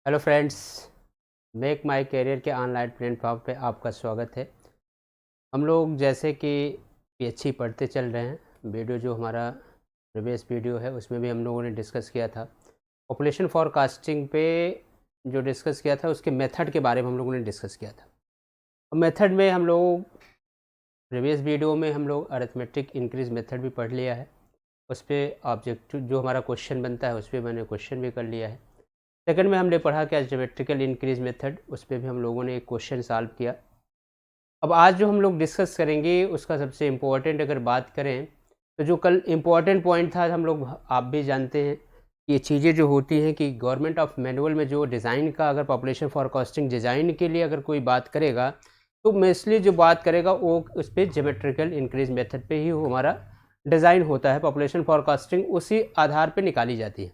Hello friends, Make My Career के online platform पे आपका स्वागत है। हम लोग जैसे कि पीएचई पढ़ते चल रहे हैं। वीडियो जो हमारा प्रीवियस वीडियो है उसमें भी हम लोगों ने डिस्कस किया था पॉपुलेशन फॉरकास्टिंग पे। जो डिस्कस किया था उसके मेथड के बारे में हम लोगों ने डिस्कस किया था। और मेथड में हम लोग प्रीवियस वीडियो में हम लोग अरिथमेटिक इंक्रीज मेथड भी पढ़ लिया है। उस पर ऑब्जेक्टिव जो हमारा क्वेश्चन बनता है उस पर मैंने क्वेश्चन भी कर लिया है। सेकंड में हमने पढ़ा क्या ज्योमेट्रिकल इंक्रीज मेथड, उस पर भी हम लोगों ने एक क्वेश्चन सॉल्व किया। अब आज जो हम लोग डिस्कस करेंगे उसका सबसे इम्पोर्टेंट अगर बात करें तो जो कल इम्पोर्टेंट पॉइंट था, हम लोग आप भी जानते हैं कि ये चीज़ें जो होती हैं कि गवर्नमेंट ऑफ मैनुअल में जो डिज़ाइन का अगर पॉपुलेशन फॉरकास्टिंग डिज़ाइन के लिए अगर कोई बात करेगा तो मोस्टली जो बात करेगा वो उस पर ज्योमेट्रिकल इंक्रीज मेथड पे ही हमारा डिज़ाइन होता है। पॉपुलेशन फॉरकास्टिंग उसी आधार पर निकाली जाती है।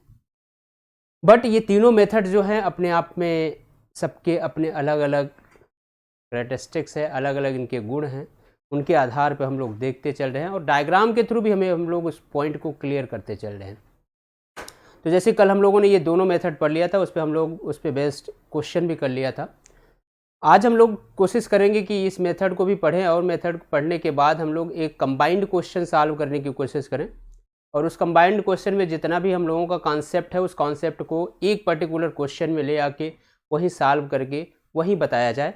बट ये तीनों मेथड जो हैं अपने आप में सबके अपने अलग अलग कैरेक्टरिस्टिक्स है, अलग अलग इनके गुण हैं। उनके आधार पर हम लोग देखते चल रहे हैं और डायग्राम के थ्रू भी हम लोग उस पॉइंट को क्लियर करते चल रहे हैं। तो जैसे कल हम लोगों ने ये दोनों मेथड पढ़ लिया था, उस पर हम लोग उस पर बेस्ड क्वेश्चन भी कर लिया था। आज हम लोग कोशिश करेंगे कि इस मेथड को भी पढ़ें और मेथड पढ़ने के बाद हम लोग एक कंबाइंड क्वेश्चन सॉल्व करने की कोशिश करें और उस कंबाइंड क्वेश्चन में जितना भी हम लोगों का कॉन्सेप्ट है उस कॉन्सेप्ट को एक पर्टिकुलर क्वेश्चन में ले आके वहीं सॉल्व करके वहीं बताया जाए।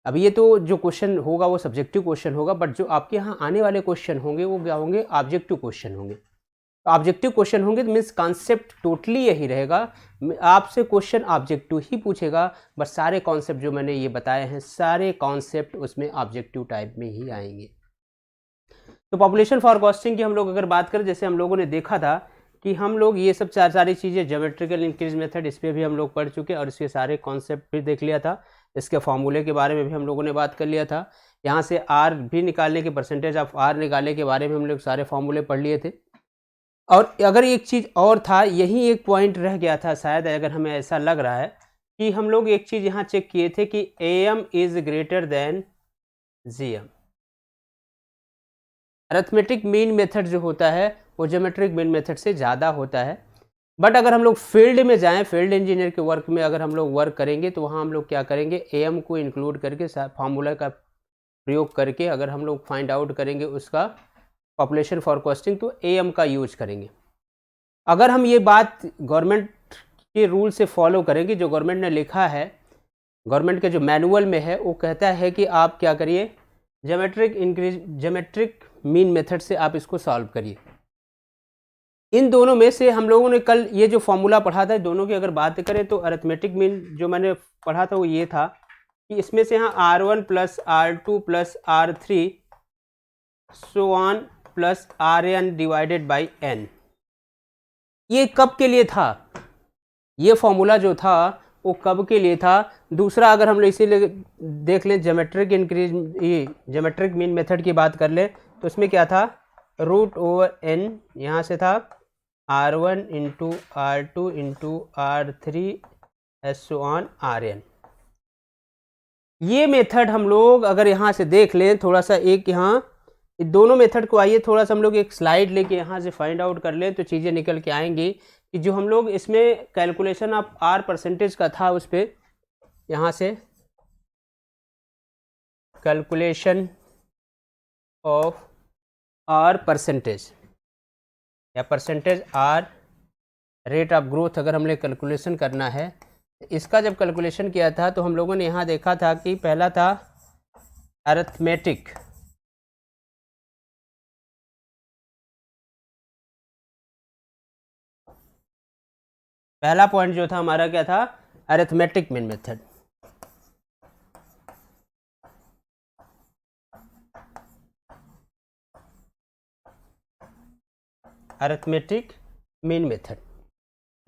अब ये तो जो क्वेश्चन होगा वो सब्जेक्टिव क्वेश्चन होगा, बट जो आपके यहाँ आने वाले क्वेश्चन होंगे वो क्या होंगे, ऑब्जेक्टिव क्वेश्चन होंगे। ऑब्जेक्टिव क्वेश्चन होंगे तो मीन्स कॉन्सेप्ट टोटली यही रहेगा। आपसे क्वेश्चन ऑब्जेक्टिव ही पूछेगा, बट सारे कॉन्सेप्ट जो मैंने ये बताए हैं सारे कॉन्सेप्ट उसमें ऑब्जेक्टिव टाइप में ही आएंगे। तो पॉपुलेशन फॉरकास्टिंग की हम लोग अगर बात करें, जैसे हम लोगों ने देखा था कि हम लोग ये सब सारी चीज़ें ज्योमेट्रिकल इंक्रीज मेथड इस पर भी हम लोग पढ़ चुके और इसके सारे कॉन्सेप्ट भी देख लिया था। इसके फॉर्मूले के बारे में भी हम लोगों ने बात कर लिया था। यहाँ से आर भी निकालने के, परसेंटेज ऑफ आर निकालने के बारे में हम लोग सारे फॉर्मूले पढ़ लिए थे। और अगर एक चीज़ और था, यही एक पॉइंट रह गया था शायद, अगर हमें ऐसा लग रहा है कि हम लोग एक चीज़ यहाँ चेक किए थे कि AM is greater than GM। Arithmetic mean method जो होता है वो ज्योमेट्रिक मीन मेथड से ज़्यादा होता है। बट अगर हम लोग फील्ड में जाएं, फील्ड इंजीनियर के वर्क में अगर हम लोग वर्क करेंगे तो वहाँ हम लोग क्या करेंगे, AM को इंक्लूड करके फार्मूला का प्रयोग करके अगर हम लोग फाइंड आउट करेंगे उसका पॉपुलेशन फॉरकास्टिंग तो AM का यूज करेंगे। अगर हम ये बात गवर्नमेंट के रूल से फॉलो करेंगे, जो गवर्नमेंट ने लिखा है, गवर्नमेंट के जो मैनुअल में है वो कहता है कि आप क्या करिए, ज्योमेट्रिक मीन मेथड से आप इसको सॉल्व करिए। इन दोनों में से हम लोगों ने कल ये जो फॉर्मूला पढ़ा था, दोनों की अगर बात करें तो अरिथमेटिक मीन जो मैंने पढ़ा था वो ये था कि इसमें से यहाँ R1 plus R2 plus R3 so on plus RN divided by N, ये कब के लिए था, ये फॉर्मूला जो था वो कब के लिए था। दूसरा अगर हम लोग इसीलिए देख लें ज्योमेट्रिक इंक्रीज, ये ज्योमेट्रिक मीन मेथड की बात कर लें तो उसमें क्या था, रूट ओवर n यहाँ से था R1 into R2 into R3 एसो ऑन RN। ये मेथड हम लोग अगर यहाँ से देख लें थोड़ा सा, एक यहाँ दोनों मेथड को आइए थोड़ा सा हम लोग एक स्लाइड लेके यहाँ से फाइंड आउट कर लें तो चीज़ें निकल के आएंगी कि जो हम लोग इसमें कैलकुलेशन ऑफ R परसेंटेज का था, उस पर यहाँ से कैलकुलेशन ऑफ R परसेंटेज या percentage R rate of growth अगर हमने कैलकुलेशन करना है, इसका जब कैलकुलेशन किया था तो हम लोगों ने यहाँ देखा था कि पहला था अरिथमेटिक, पहला पॉइंट जो था हमारा क्या था, arithmetic mean method. Arithmetic mean method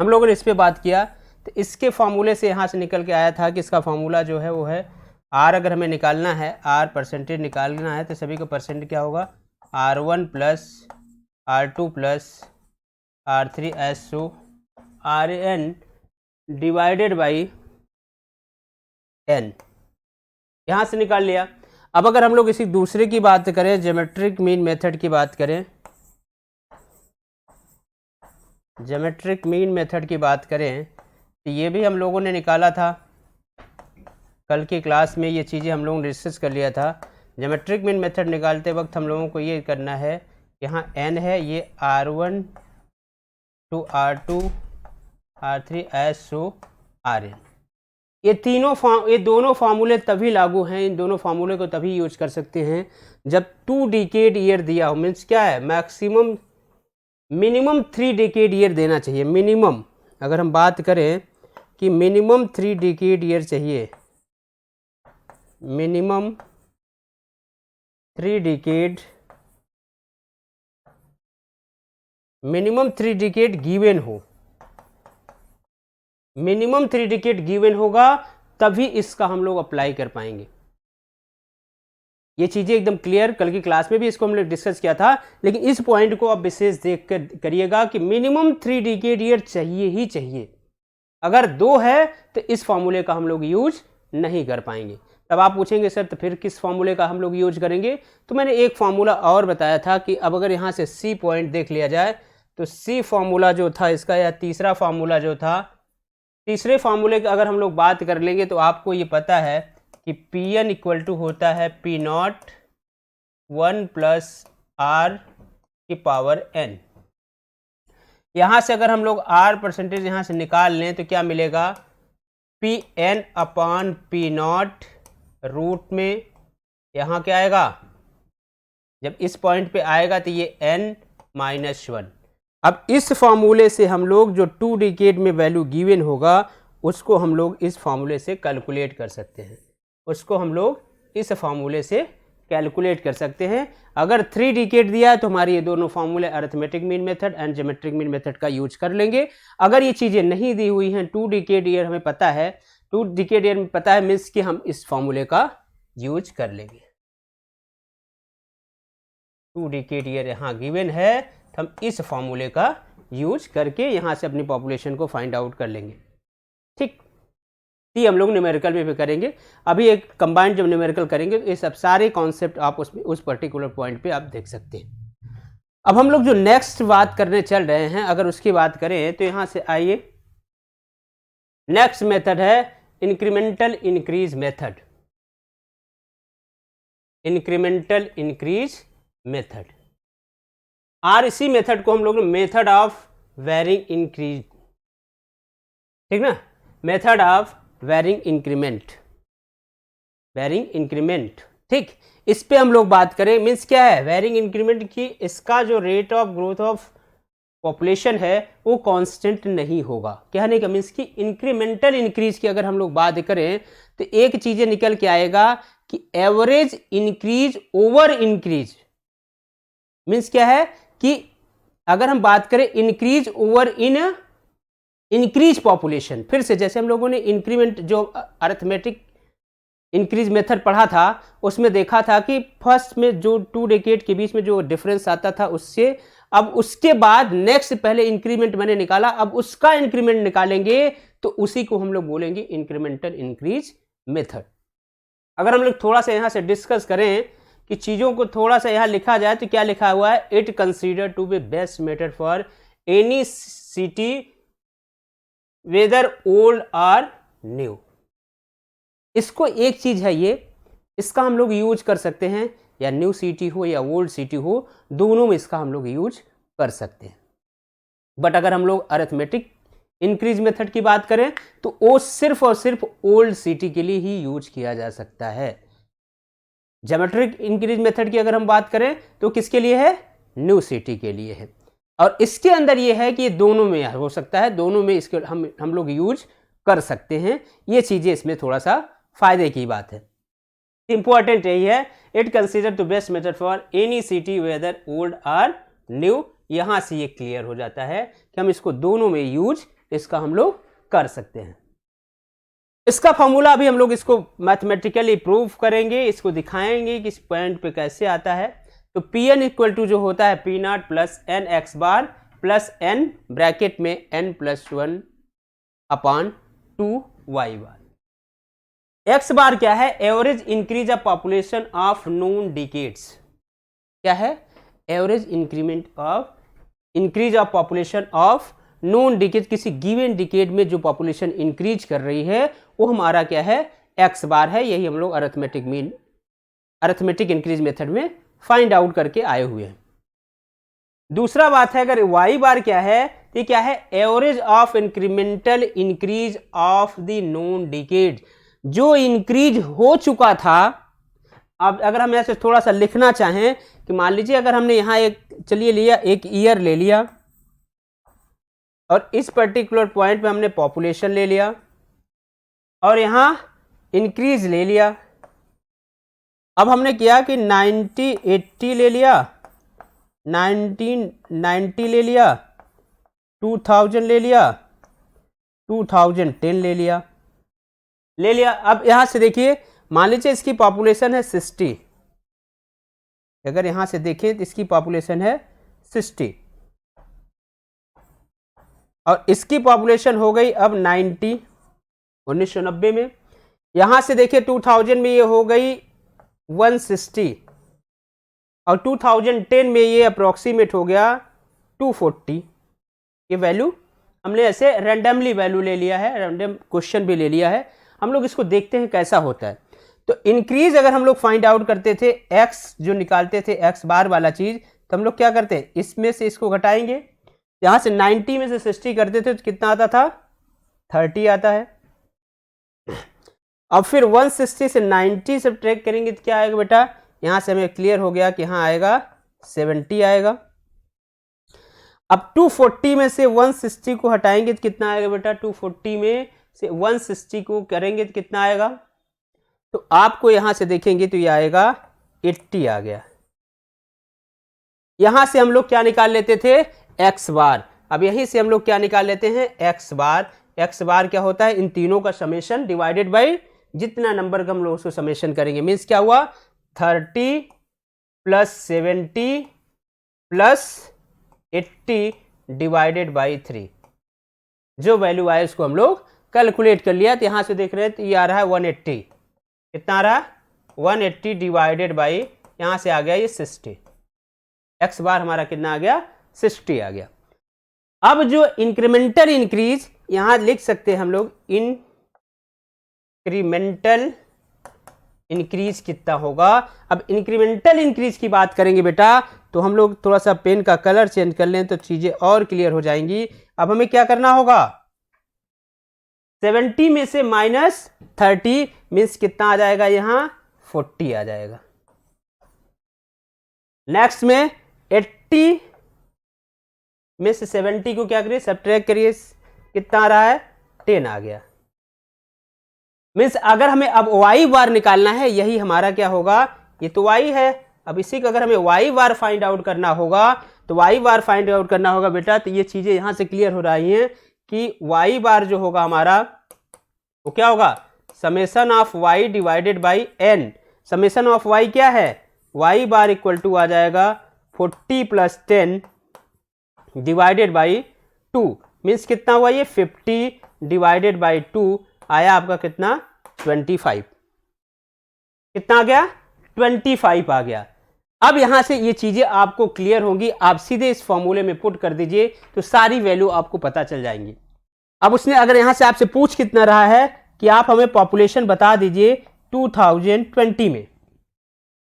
हम लोगों ने इस पे बात किया तो इसके फॉर्मूले से यहाँ से निकल के आया था कि इसका फॉर्मूला जो है वो है R, अगर हमें निकालना है R परसेंटेज निकालना है तो सभी का परसेंट क्या होगा, R1 plus R2 plus R3 एसो RN डिवाइडेड बाई N, यहाँ से निकाल लिया। अब अगर हम लोग इसी दूसरे की बात करें, ज्योमेट्रिक मीन मेथड की बात करें, ज्योमेट्रिक मीन मेथड की बात करें तो ये भी हम लोगों ने निकाला था कल की क्लास में, ये चीज़ें हम लोगों ने डिस्कस कर लिया था। ज्योमेट्रिक मीन मेथड निकालते वक्त हम लोगों को ये करना है, यहाँ n है, ये R1 to R2 R3 as so Rn। ये दोनों फार्मूले तभी लागू हैं, इन दोनों फार्मूले को तभी यूज कर सकते हैं जब 2 डिकेड ईयर दिया हो। मीन्स क्या है, मैक्सिमम मिनिमम 3 डिकेड ईयर देना चाहिए। मिनिमम अगर हम बात करें कि मिनिमम 3 डिकेड ईयर चाहिए, मिनिमम 3 डिकेड गिवन हो, मिनिमम 3 डिकेड गिवन होगा तभी इसका हम लोग अप्लाई कर पाएंगे। ये चीज़ें एकदम क्लियर, कल की क्लास में भी इसको हमने डिस्कस किया था, लेकिन इस पॉइंट को आप विशेष देख कर करिएगा कि मिनिमम 3 डिकेड ईयर चाहिए ही चाहिए। अगर 2 है तो इस फॉर्मूले का हम लोग यूज नहीं कर पाएंगे। तब आप पूछेंगे सर तो फिर किस फॉर्मूले का हम लोग यूज करेंगे, तो मैंने एक फॉर्मूला और बताया था कि अब अगर यहाँ से सी पॉइंट देख लिया जाए तो सी फॉर्मूला जो था इसका, या तीसरा फॉर्मूला जो था, तीसरे फार्मूले की अगर हम लोग बात कर लेंगे तो आपको ये पता है कि Pn इक्वल टू होता है P0 1 प्लस R की पावर n। यहाँ से अगर हम लोग R परसेंटेज यहाँ से निकाल लें तो क्या मिलेगा, Pn अपॉन P0 रूट में यहाँ क्या आएगा, जब इस पॉइंट पे आएगा तो ये n माइनस 1। अब इस फार्मूले से हम लोग जो 2 डिकेड में वैल्यू गिवन होगा उसको हम लोग इस फार्मूले से कैलकुलेट कर सकते हैं, उसको हम लोग इस फार्मूले से कैलकुलेट कर सकते हैं। अगर 3 डिकेड दिया है तो हमारे ये दोनों फार्मूले arithmetic mean method and geometric mean method का यूज कर लेंगे। अगर ये चीज़ें नहीं दी हुई हैं, 2 डिकेड ईयर हमें पता है, 2 डिकेड ईयर में पता है, मीन्स कि हम इस फार्मूले का यूज कर लेंगे। 2 डिकेड ईयर यहाँ गिवन है तो हम इस फार्मूले का यूज करके यहाँ से अपनी पॉपुलेशन को फाइंड आउट कर लेंगे। ठीक, ये हम लोग न्यूमेरिकल में भी करेंगे। अभी एक कंबाइंड जब न्यूमेरिकल करेंगे तो ये सब सारे कॉन्सेप्ट आप उसमें उस पर्टिकुलर पॉइंट पे आप देख सकते हैं। अब हम लोग जो नेक्स्ट बात करने चल रहे हैं, अगर उसकी बात करें तो यहाँ से आइए, नेक्स्ट मेथड है incremental increase method. Incremental increase method, और इसी मेथड को हम लोग मेथड ऑफ वेरिंग इंक्रीज, ठीक ना, method of varying increment, varying increment. ठीक, इस पे हम लोग बात करें। मीन्स क्या है वेरिंग इंक्रीमेंट की, इसका जो rate of growth of population है वो कांस्टेंट नहीं होगा। कहने का मीन्स कि इंक्रीमेंटल इंक्रीज की अगर हम लोग बात करें तो एक चीजें निकल के आएगा कि average increase over increase. Means क्या है कि अगर हम बात करें increase over in increase population, फिर से जैसे हम लोगों ने इंक्रीमेंट जो अरिथमेटिक इंक्रीज मेथड पढ़ा था उसमें देखा था कि फर्स्ट में जो 2 डिकेड के बीच में जो डिफरेंस आता था उससे, अब उसके बाद नेक्स्ट पहले इंक्रीमेंट मैंने निकाला, अब उसका इंक्रीमेंट निकालेंगे तो उसी को हम लोग बोलेंगे इंक्रीमेंटल इंक्रीज मेथड। अगर हम लोग थोड़ा सा यहाँ से डिस्कस करें कि चीज़ों को थोड़ा सा यहाँ लिखा जाए तो क्या लिखा हुआ है, it consider to be best method for any city whether old और न्यू। इसको एक चीज है ये, इसका हम लोग यूज कर सकते हैं, या न्यू सिटी हो या ओल्ड सिटी हो, दोनों में इसका हम लोग यूज कर सकते हैं। बट अगर हम लोग अरिथमेटिक इंक्रीज मेथड की बात करें तो वो सिर्फ और सिर्फ ओल्ड सिटी के लिए ही यूज किया जा सकता है। ज्योमेट्रिक इंक्रीज मेथड की अगर हम बात करें तो किसके लिए है, न्यू सिटी के लिए है। और इसके अंदर ये है कि ये दोनों में हो सकता है, दोनों में इसके हम लोग यूज कर सकते हैं। ये चीज़ें इसमें थोड़ा सा फायदे की बात है। इंपॉर्टेंट यही है, it consider to best method for any city whether old और न्यू। यहाँ से ये क्लियर हो जाता है कि हम इसको दोनों में यूज इसका हम लोग कर सकते हैं। इसका फॉर्मूला अभी हम लोग इसको मैथमेटिकली प्रूव करेंगे, इसको दिखाएंगे कि इस पॉइंट पे कैसे आता है। तो Pn इक्वल टू जो होता है P0 plus N X bar plus N bracket में n प्लस 1 अपॉन 2 वाई बार। एक्स बार क्या है, average increase of population of known decades. क्या है, average increment of increase of population of known decade, किसी given decade में जो population increase कर रही है वो हमारा क्या है, एक्स बार है। यही हम लोग अरिथमेटिक इंक्रीज मेथड में फाइंड आउट करके आए हुए हैं। दूसरा बात है, अगर वाई बार क्या है, तो क्या है, average of incremental increase of the known decade, जो इंक्रीज हो चुका था। अब अगर हम ऐसे थोड़ा सा लिखना चाहें कि मान लीजिए अगर हमने यहाँ एक, चलिए लिया, एक ईयर ले लिया और इस पर्टिकुलर पॉइंट पे हमने पॉपुलेशन ले लिया और यहाँ इंक्रीज ले लिया। अब हमने किया कि 80 ले लिया, 1990 ले लिया, 2000 ले लिया, 2010 ले लिया। अब यहां से देखिए, मान लीजिए इसकी पॉपुलेशन है 60, अगर यहां से देखें तो इसकी पॉपुलेशन है 60 और इसकी पॉपुलेशन हो गई अब 90 1990 में। यहां से देखिए 2000 में ये हो गई 160 और 2010 में ये अप्रोक्सीमेट हो गया 240। ये वैल्यू हमने ऐसे रैंडमली वैल्यू ले लिया है, रैंडम क्वेश्चन भी ले लिया है। हम लोग इसको देखते हैं कैसा होता है। तो इंक्रीज अगर हम लोग फाइंड आउट करते थे, एक्स जो निकालते थे, एक्स बार वाला चीज, तो हम लोग क्या करते हैं, इसमें से इसको घटाएंगे। यहां से 90 में से 60 करते थे तो कितना आता था, 30 आता है। अब फिर 160 से 90 सब्ट्रैक्ट करेंगे तो क्या आएगा बेटा, यहां से हमें क्लियर हो गया कि हाँ आएगा 70 आएगा। अब 240 में से 160 को हटाएंगे तो कितना आएगा बेटा, 240 में से 160 को करेंगे तो कितना आएगा, तो आपको यहां से देखेंगे तो ये आएगा 80 आ गया। यहां से हम लोग क्या निकाल लेते थे, एक्स बार। अब यहीं से हम लोग क्या निकाल लेते हैं, एक्स बार। एक्स बार क्या होता है, इन तीनों का समेशन डिवाइडेड बाई जितना नंबर का हम लोग उसको समेशन करेंगे। मीन्स क्या हुआ, 30 प्लस 70 प्लस 80 डिवाइडेड बाई 3। जो वैल्यू आए उसको हम लोग कैलकुलेट कर लिया। तो यहां से देख रहे हैं तो ये आ रहा है 180। कितना आ रहा है, 180 डिवाइडेड बाई, यहां से आ गया ये 60। एक्स बार हमारा कितना आ गया, 60 आ गया। अब जो इंक्रीमेंटल इंक्रीज यहां लिख सकते हैं हम लोग, इंक्रीमेंटल इंक्रीज कितना होगा। अब इंक्रीमेंटल इंक्रीज की बात करेंगे बेटा, तो हम लोग थोड़ा सा पेन का कलर चेंज कर लें तो चीजें और क्लियर हो जाएंगी। अब हमें क्या करना होगा, 70 में से -30 मीन्स कितना आ जाएगा, यहां 40 आ जाएगा। नेक्स्ट में 80 में से 70 को क्या करिए, सब्ट्रैक्ट करिए, कितना आ रहा है, 10 आ गया। मीन्स अगर हमें अब वाई बार निकालना है, यही हमारा क्या होगा, ये तो वाई है। अब इसी को अगर हमें वाई बार फाइंड आउट करना होगा, तो वाई बार फाइंड आउट करना होगा बेटा, तो ये चीजें यहां से क्लियर हो रही हैं कि वाई बार जो होगा हमारा वो क्या होगा, summation of Y divided by N. Summation of Y क्या है, वाई बार इक्वल टू आ जाएगा 40 प्लस 10 डिवाइडेड बाई 2। मीन्स कितना हुआ ये, 50 डिवाइडेड बाई 2 आया आपका कितना, 25। कितना आ गया, 25 आ गया। अब यहां से ये चीजें आपको क्लियर होंगी। आप सीधे इस फॉर्मूले में पुट कर दीजिए तो सारी वैल्यू आपको पता चल जाएंगी। अब उसने अगर यहां से आपसे पूछ कितना रहा है कि आप हमें पॉपुलेशन बता दीजिए 2020 में,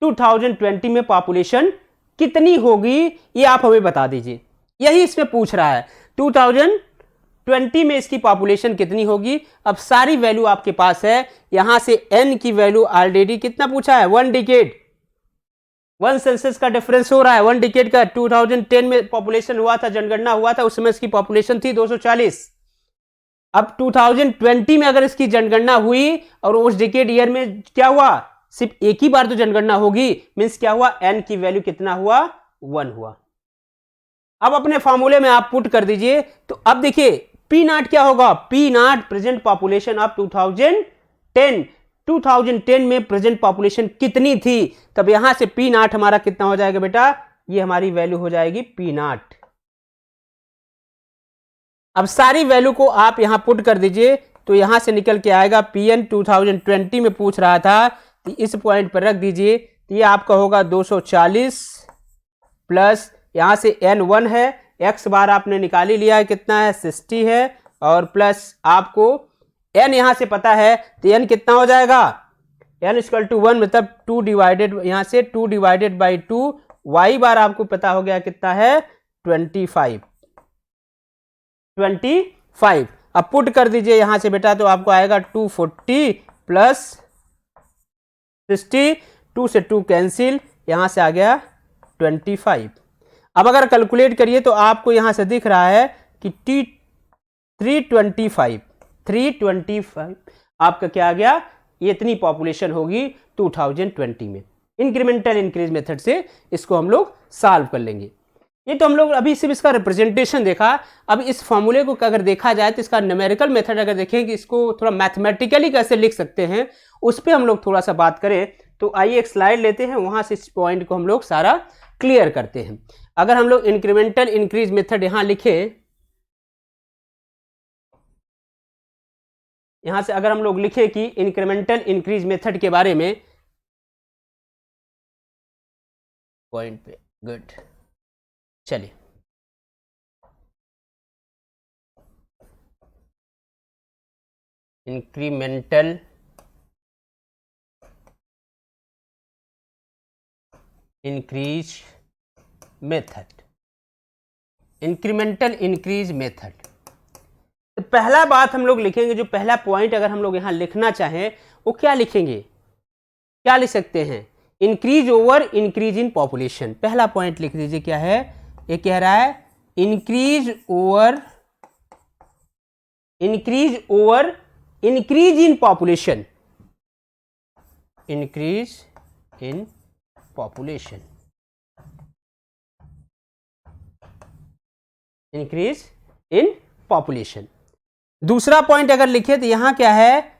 2020 में पॉपुलेशन कितनी होगी ये आप हमें बता दीजिए। यही इसमें पूछ रहा है, 2020 में इसकी पॉपुलेशन कितनी होगी। अब सारी वैल्यू आपके पास है। यहां से n की वैल्यू ऑलरेडी कितना पूछा है, 1 डिकेड, 1 सेंसस का डिफरेंस हो रहा है, 1 डिकेड का। 2010 में पॉपुलेशन हुआ था, जनगणना हुआ था, उस समय इसकी पॉपुलेशन थी 240। अब 2020 में अगर इसकी जनगणना हुई और उस डिकेड ईयर में क्या हुआ, सिर्फ एक ही बार तो जनगणना होगी। मींस क्या हुआ, n की वैल्यू कितना हुआ, 1 हुआ। अब अपने फॉर्मूले में आप पुट कर दीजिए। तो अब देखिए पी नॉट क्या होगा, P not present population of 2010। 2010 में प्रेजेंट पॉपुलेशन कितनी थी, तब यहां से पी नॉट हमारा कितना हो जाएगा बेटा, ये हमारी वैल्यू हो जाएगी पी नॉट। अब सारी वैल्यू को आप यहां पुट कर दीजिए तो यहां से निकल के आएगा पीएन 2020 में पूछ रहा था, तो इस पॉइंट पर रख दीजिए। तो ये आपका होगा 240 प्लस यहां से n 1 है, एक्स बार आपने निकाल ही लिया है, कितना है 60 है, और प्लस आपको n यहाँ से पता है तो n कितना हो जाएगा, n इक्वल टू 1 मतलब 2 डिवाइडेड, यहाँ से 2 डिवाइडेड बाई 2, y बार आपको पता हो गया कितना है 25। अब पुट कर दीजिए यहाँ से बेटा, तो आपको आएगा 240 प्लस 60, 2 से 2 कैंसिल, यहाँ से आ गया 25। अब अगर कैलकुलेट करिए तो आपको यहाँ से दिख रहा है कि 325 आपका क्या आ गया, ये इतनी पॉपुलेशन होगी 2020 में। इंक्रीमेंटल इंक्रीज मेथड से इसको हम लोग सॉल्व कर लेंगे। ये तो हम लोग अभी सिर्फ इसका रिप्रेजेंटेशन देखा। अब इस फॉर्मूले को अगर देखा जाए तो इसका न्यूमेरिकल मेथड अगर देखें कि इसको थोड़ा मैथमेटिकली कैसे लिख सकते हैं, उस पर हम लोग थोड़ा सा बात करें। तो आइए एक स्लाइड लेते हैं, वहां से इस पॉइंट को हम लोग सारा क्लियर करते हैं। अगर हम लोग इंक्रीमेंटल इंक्रीज मेथड यहां लिखें, यहां से अगर हम लोग लिखें कि इंक्रीमेंटल इंक्रीज मेथड के बारे में, पॉइंट पे गुड, चलिए incremental increase method, incremental increase method. तो पहला बात हम लोग लिखेंगे, जो पहला पॉइंट अगर हम लोग यहां लिखना चाहें वो क्या लिखेंगे, क्या लिख सकते हैं, increase over increase in population. पहला पॉइंट लिख दीजिए, क्या है ये, कह रहा है increase over increase in population, increase in population, increase in population. दूसरा पॉइंट अगर लिखे तो यहां क्या है,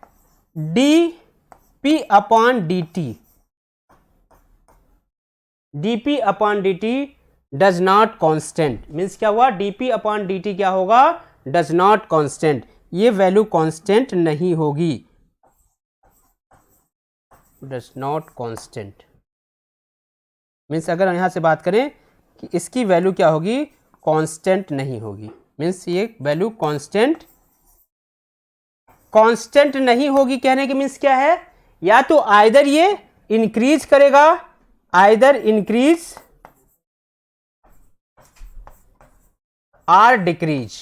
dp upon dt, dp upon dt does not constant. Means क्या हुआ, dp अपॉन dt क्या होगा, डज नॉट कांस्टेंट, ये वैल्यू कांस्टेंट नहीं होगी, डज नॉट कांस्टेंट। मीन्स अगर यहां से बात करें कि इसकी वैल्यू क्या होगी, कांस्टेंट नहीं होगी। मीन्स ये वैल्यू कांस्टेंट नहीं होगी। कहने की मीन्स क्या है, या तो आइदर ये इंक्रीज करेगा, आइदर इंक्रीज आर डिक्रीज,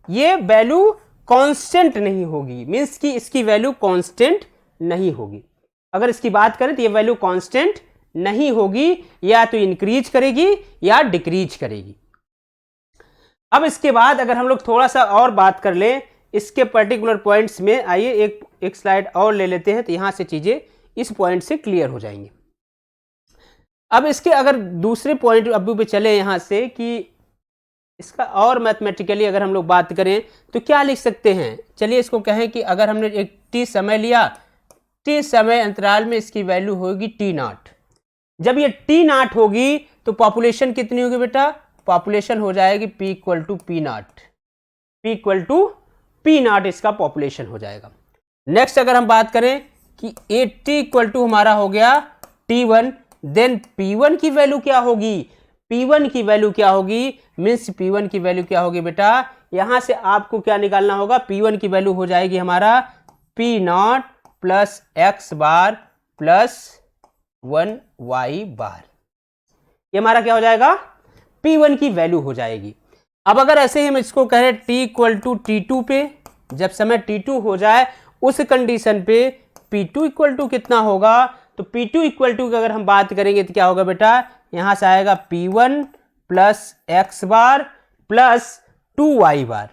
ये वैल्यू कांस्टेंट नहीं होगी। मीन्स कि इसकी वैल्यू कांस्टेंट नहीं होगी। अगर इसकी बात करें तो ये वैल्यू कांस्टेंट नहीं होगी, या तो इंक्रीज करेगी या डिक्रीज करेगी। अब इसके बाद अगर हम लोग थोड़ा सा और बात कर लें इसके पर्टिकुलर पॉइंट्स में, आइए एक स्लाइड और ले लेते हैं, तो यहां से चीजें इस पॉइंट से क्लियर हो जाएंगी। अब इसके अगर दूसरे पॉइंट अभी पे चले यहां से कि इसका और मैथमेटिकली अगर हम लोग बात करें तो क्या लिख सकते हैं। चलिए इसको कहें कि अगर हमने एक टी समय लिया, टी समय अंतराल में इसकी वैल्यू होगी टी नॉट। जब ये टी नॉट होगी तो पॉपुलेशन कितनी होगी बेटा, पॉपुलेशन हो जाएगी P equal to P not, P equal to P not इसका पॉपुलेशन हो जाएगा। नेक्स्ट अगर हम बात करें कि 80 इक्वल टू हमारा हो गया T1, देन P1 की वैल्यू क्या होगी, P1 की वैल्यू क्या होगी, मीन्स P1 की वैल्यू क्या होगी बेटा, यहां से आपको क्या निकालना होगा, P1 की वैल्यू हो जाएगी हमारा P not plus x bar plus 1y बार। ये हमारा क्या हो जाएगा, P1 की वैल्यू हो जाएगी। अब अगर ऐसे ही हम इसको कहें t इक्वल टू T2 पे, जब समय T2 हो जाए उस कंडीशन पे P2 इक्वल टू कितना होगा, तो P2 इक्वल टू की अगर हम बात करेंगे तो क्या होगा बेटा, यहां से आएगा P1 plus x bar plus 2y बार।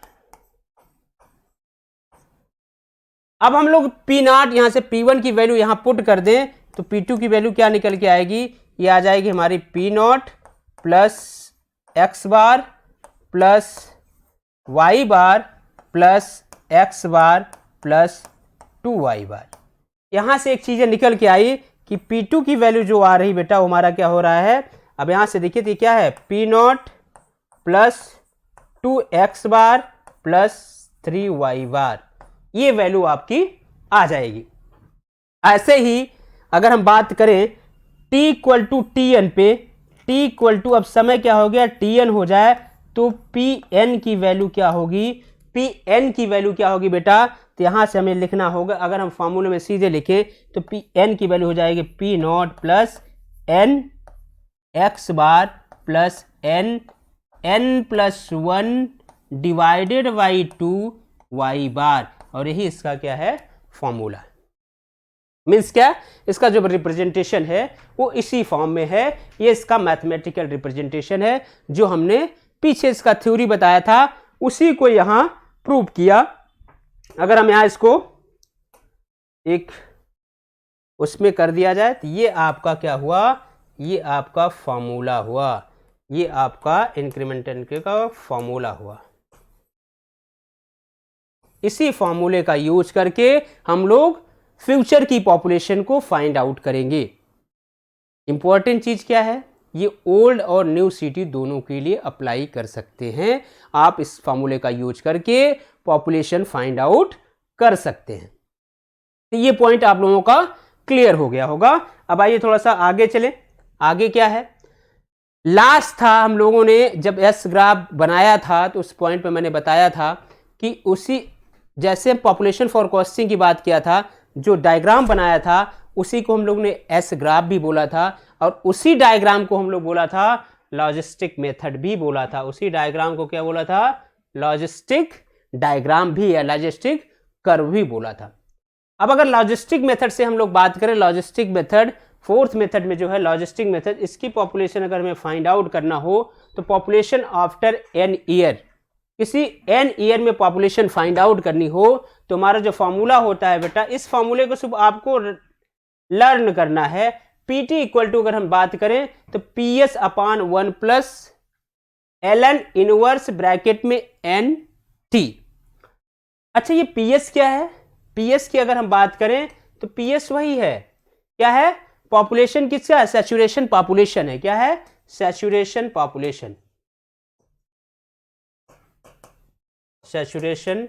अब हम लोग P नॉट यहां से P1 की वैल्यू यहां पुट कर दें तो P2 की वैल्यू क्या निकल के आएगी, ये आ जाएगी हमारी P not plus x bar plus y bar plus x bar plus 2y bar. यहां से एक चीज निकल के आई कि P2 की वैल्यू जो आ रही बेटा वो हमारा क्या हो रहा है, अब यहां से देखिए तो क्या है, P not plus 2x bar plus 3y बार, ये वैल्यू आपकी आ जाएगी। ऐसे ही अगर हम बात करें t equal to T N पे, t इक्वल टू अब समय क्या हो गया Tn हो जाए तो पी एन की वैल्यू क्या होगी, पी एन की वैल्यू क्या होगी बेटा, तो यहाँ से हमें लिखना होगा, अगर हम फॉर्मूले में सीधे लिखें तो पी एन की वैल्यू हो जाएगी P naught plus N X bar plus N N plus 1 divided by 2 Y bar, और यही इसका क्या है फॉर्मूला। मीन्स क्या, इसका जो रिप्रेजेंटेशन है वो इसी फॉर्म में है, ये इसका मैथमेटिकल रिप्रेजेंटेशन है, जो हमने पीछे इसका थ्योरी बताया था उसी को यहाँ प्रूव किया। अगर हम यहाँ इसको एक उसमें कर दिया जाए तो ये आपका क्या हुआ, ये आपका फॉर्मूला हुआ, ये आपका इंक्रीमेंटल का फॉर्मूला हुआ। इसी फॉर्मूले का यूज करके हम लोग फ्यूचर की पॉपुलेशन को फाइंड आउट करेंगे। इंपॉर्टेंट चीज क्या है, ये ओल्ड और न्यू सिटी दोनों के लिए अप्लाई कर सकते हैं, आप इस फॉर्मूले का यूज करके पॉपुलेशन फाइंड आउट कर सकते हैं। तो ये पॉइंट आप लोगों का क्लियर हो गया होगा। अब आइए थोड़ा सा आगे चलें। आगे क्या है, लास्ट था हम लोगों ने जब एस ग्राफ बनाया था तो उस पॉइंट पे मैंने बताया था कि उसी जैसे पॉपुलेशन फोरकास्टिंग की बात किया था, जो डायग्राम बनाया था उसी को हम लोग ने एस ग्राफ भी बोला था, और उसी डायग्राम को हम लोग बोला था लॉजिस्टिक मेथड भी बोला था। उसी डायग्राम को क्या बोला था, लॉजिस्टिक डायग्राम भी या लॉजिस्टिक कर्व भी बोला था। अब अगर लॉजिस्टिक मेथड से हम लोग बात करें, लॉजिस्टिक मेथड फोर्थ मेथड में जो है लॉजिस्टिक मेथड, इसकी पॉपुलेशन अगर हमें फाइंड आउट करना हो तो पॉपुलेशन आफ्टर एन ईयर, किसी एन ईयर में पॉपुलेशन फाइंड आउट करनी हो तो हमारा जो फॉर्मूला होता है बेटा, इस फॉर्मूले को सिर्फ आपको लर्न करना है। पीटी इक्वल टू अगर हम बात करें तो P S upon 1 plus L N inverse bracket में एन टी। अच्छा, ये पी एस क्या है, पी एस की अगर हम बात करें तो पी एस वही है, क्या है, पॉपुलेशन किसका है, सैचुरेशन पॉपुलेशन है। क्या है, saturation population, saturation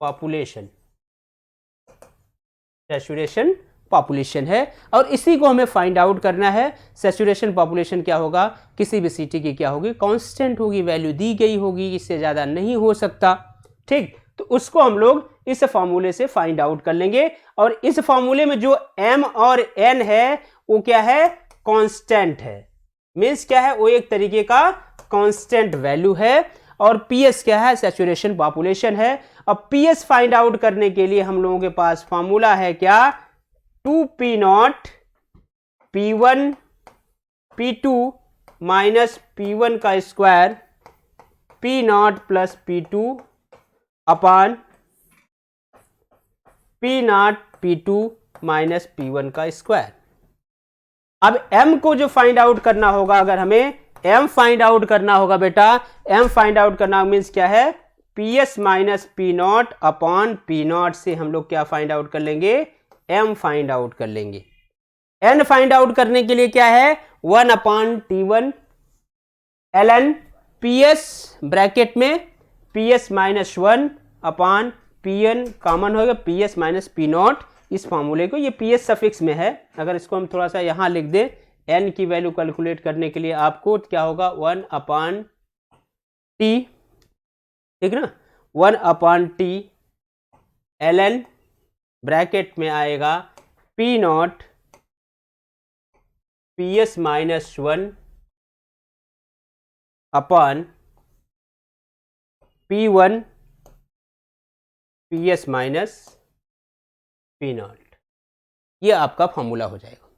population, saturation population है, और इसी को हमें फाइंड आउट करना है। सैचुरेशन पॉपुलेशन क्या होगा, किसी भी सिटी की क्या होगी, कांस्टेंट होगी, वैल्यू दी गई होगी, इससे ज़्यादा नहीं हो सकता। ठीक, तो उसको हम लोग इस फॉर्मूले से फाइंड आउट कर लेंगे, और इस फॉर्मूले में जो m और n है वो क्या है, कांस्टेंट है। मीन्स क्या है, वो एक तरीके का कांस्टेंट वैल्यू है, और PS क्या है, सैचुरेशन पॉपुलेशन है। अब PS फाइंड आउट करने के लिए हम लोगों के पास फॉर्मूला है क्या, 2p not P1 P2 minus P1 का square P not plus P2 upon P not P2 minus P1 का स्क्वायर। अब M को जो फाइंड आउट करना होगा, अगर हमें M फाइंड आउट करना होगा बेटा, M फाइंड आउट करना मीन्स क्या है, PS minus P not upon P not से हम लोग क्या फाइंड आउट कर लेंगे, M फाइंड आउट कर लेंगे। N फाइंड आउट करने के लिए क्या है, 1 upon T1 ln PS bracket में PS minus 1 upon Pn common होगा, PS माइनस P नॉट। इस फॉर्मूले को, ये PS सफिक्स में है, अगर इसको हम थोड़ा सा यहाँ लिख दें, n की वैल्यू कैलकुलेट करने के लिए आपको क्या होगा, 1 अपॉन T, ठीक ना, 1 अपॉन T ln ब्रैकेट में आएगा P not PS minus 1 upon P1 PS minus P not. ये आपका फॉर्मूला हो जाएगा।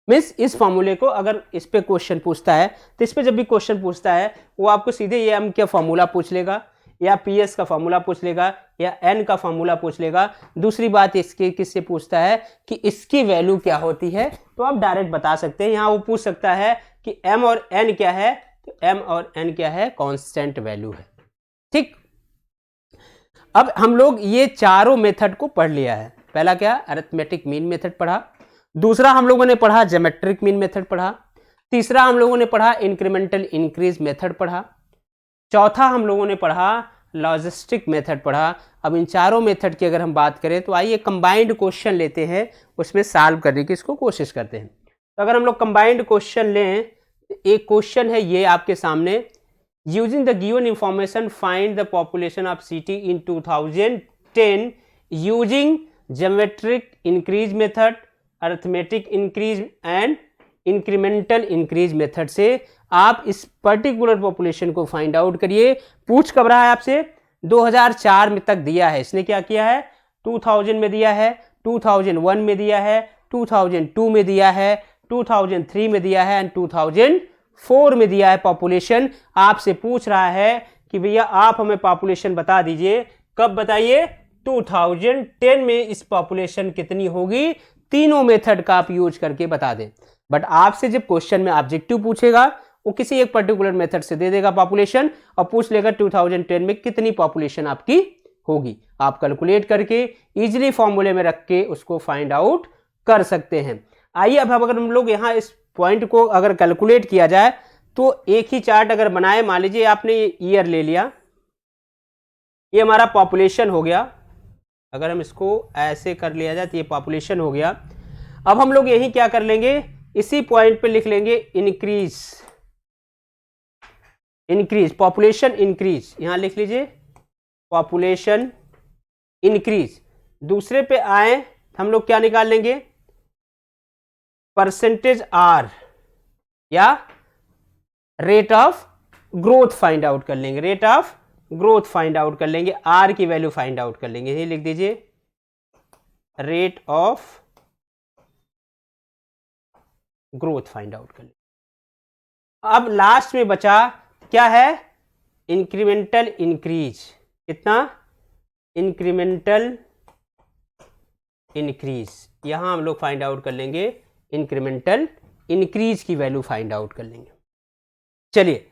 मीन्स इस फॉर्मूले को अगर इस पे क्वेश्चन पूछता है तो इस पे जब भी क्वेश्चन पूछता है वो आपको सीधे ये M का फॉर्मूला पूछ लेगा, या PS का फॉर्मूला पूछ लेगा, या N का फॉर्मूला पूछ लेगा। दूसरी बात इसके किससे पूछता है कि इसकी वैल्यू क्या होती है, तो आप डायरेक्ट बता सकते हैं। यहाँ वो पूछ सकता है कि M और N क्या है, तो M और N क्या है, कांस्टेंट वैल्यू है। ठीक, अब हम लोग ये चारों मेथड को पढ़ लिया है। पहला क्या, अरिथमेटिक मीन मेथड पढ़ा, दूसरा हम लोगों ने पढ़ा ज्योमेट्रिक मीन मेथड पढ़ा, तीसरा हम लोगों ने पढ़ा इंक्रीमेंटल इंक्रीज मेथड पढ़ा, चौथा हम लोगों ने पढ़ा लॉजिस्टिक मेथड पढ़ा। अब इन चारों मेथड की अगर हम बात करें तो आइए कंबाइंड क्वेश्चन लेते हैं, उसमें सॉल्व करने की इसको कोशिश करते हैं। तो अगर हम लोग कंबाइंड क्वेश्चन लें, एक क्वेश्चन है ये आपके सामने, using the given information find the population of city in 2010 using geometric increase method, arithmetic increase and incremental increase method से आप इस पर्टिकुलर पॉपुलेशन को फाइंड आउट करिए। पूछ कब रहा है आपसे? 2004 में तक दिया है। इसने क्या किया है? 2000 में दिया है, 2001 में दिया है, 2002 में दिया है, 2003 में दिया है एंड 2004 में दिया है। पॉपुलेशन आपसे पूछ रहा है कि भैया आप हमें पॉपुलेशन बता दीजिए। कब बताइए? 2010 में इस पॉपुलेशन कितनी होगी? तीनों मेथड का आप यूज करके बता दें। बट आपसे जब क्वेश्चन में ऑब्जेक्टिव पूछेगा वो किसी एक पर्टिकुलर मेथड से दे देगा पॉपुलेशन और पूछ लेगा 2010 में कितनी पॉपुलेशन आपकी होगी। आप कैलकुलेट करके इजीली फॉर्मूले में रख के उसको फाइंड आउट कर सकते हैं। आइए अब अगर हम लोग यहाँ इस पॉइंट को अगर कैलकुलेट किया जाए तो एक ही चार्ट अगर बनाए, मान लीजिए आपने ईयर ले लिया, ये हमारा पॉपुलेशन हो गया। अगर हम इसको ऐसे कर लिया जाए तो ये पॉपुलेशन हो गया। अब हम लोग यही क्या कर लेंगे, इसी पॉइंट पे लिख लेंगे इंक्रीज, इंक्रीज पॉपुलेशन इंक्रीज, यहां लिख लीजिए पॉपुलेशन इंक्रीज। दूसरे पे आए हम लोग क्या निकाल लेंगे? परसेंटेज आर या rate of growth find out कर लेंगे, rate of growth find out कर लेंगे, आर की वैल्यू फाइंड आउट कर लेंगे। ये लिख दीजिए rate of growth find out कर लेंगे। अब लास्ट में बचा क्या है? Incremental increase. कितना? इंक्रीमेंटल इंक्रीज, यहां हम लोग फाइंड आउट कर लेंगे, इंक्रीमेंटल इंक्रीज की वैल्यू फाइंड आउट कर लेंगे। चलिए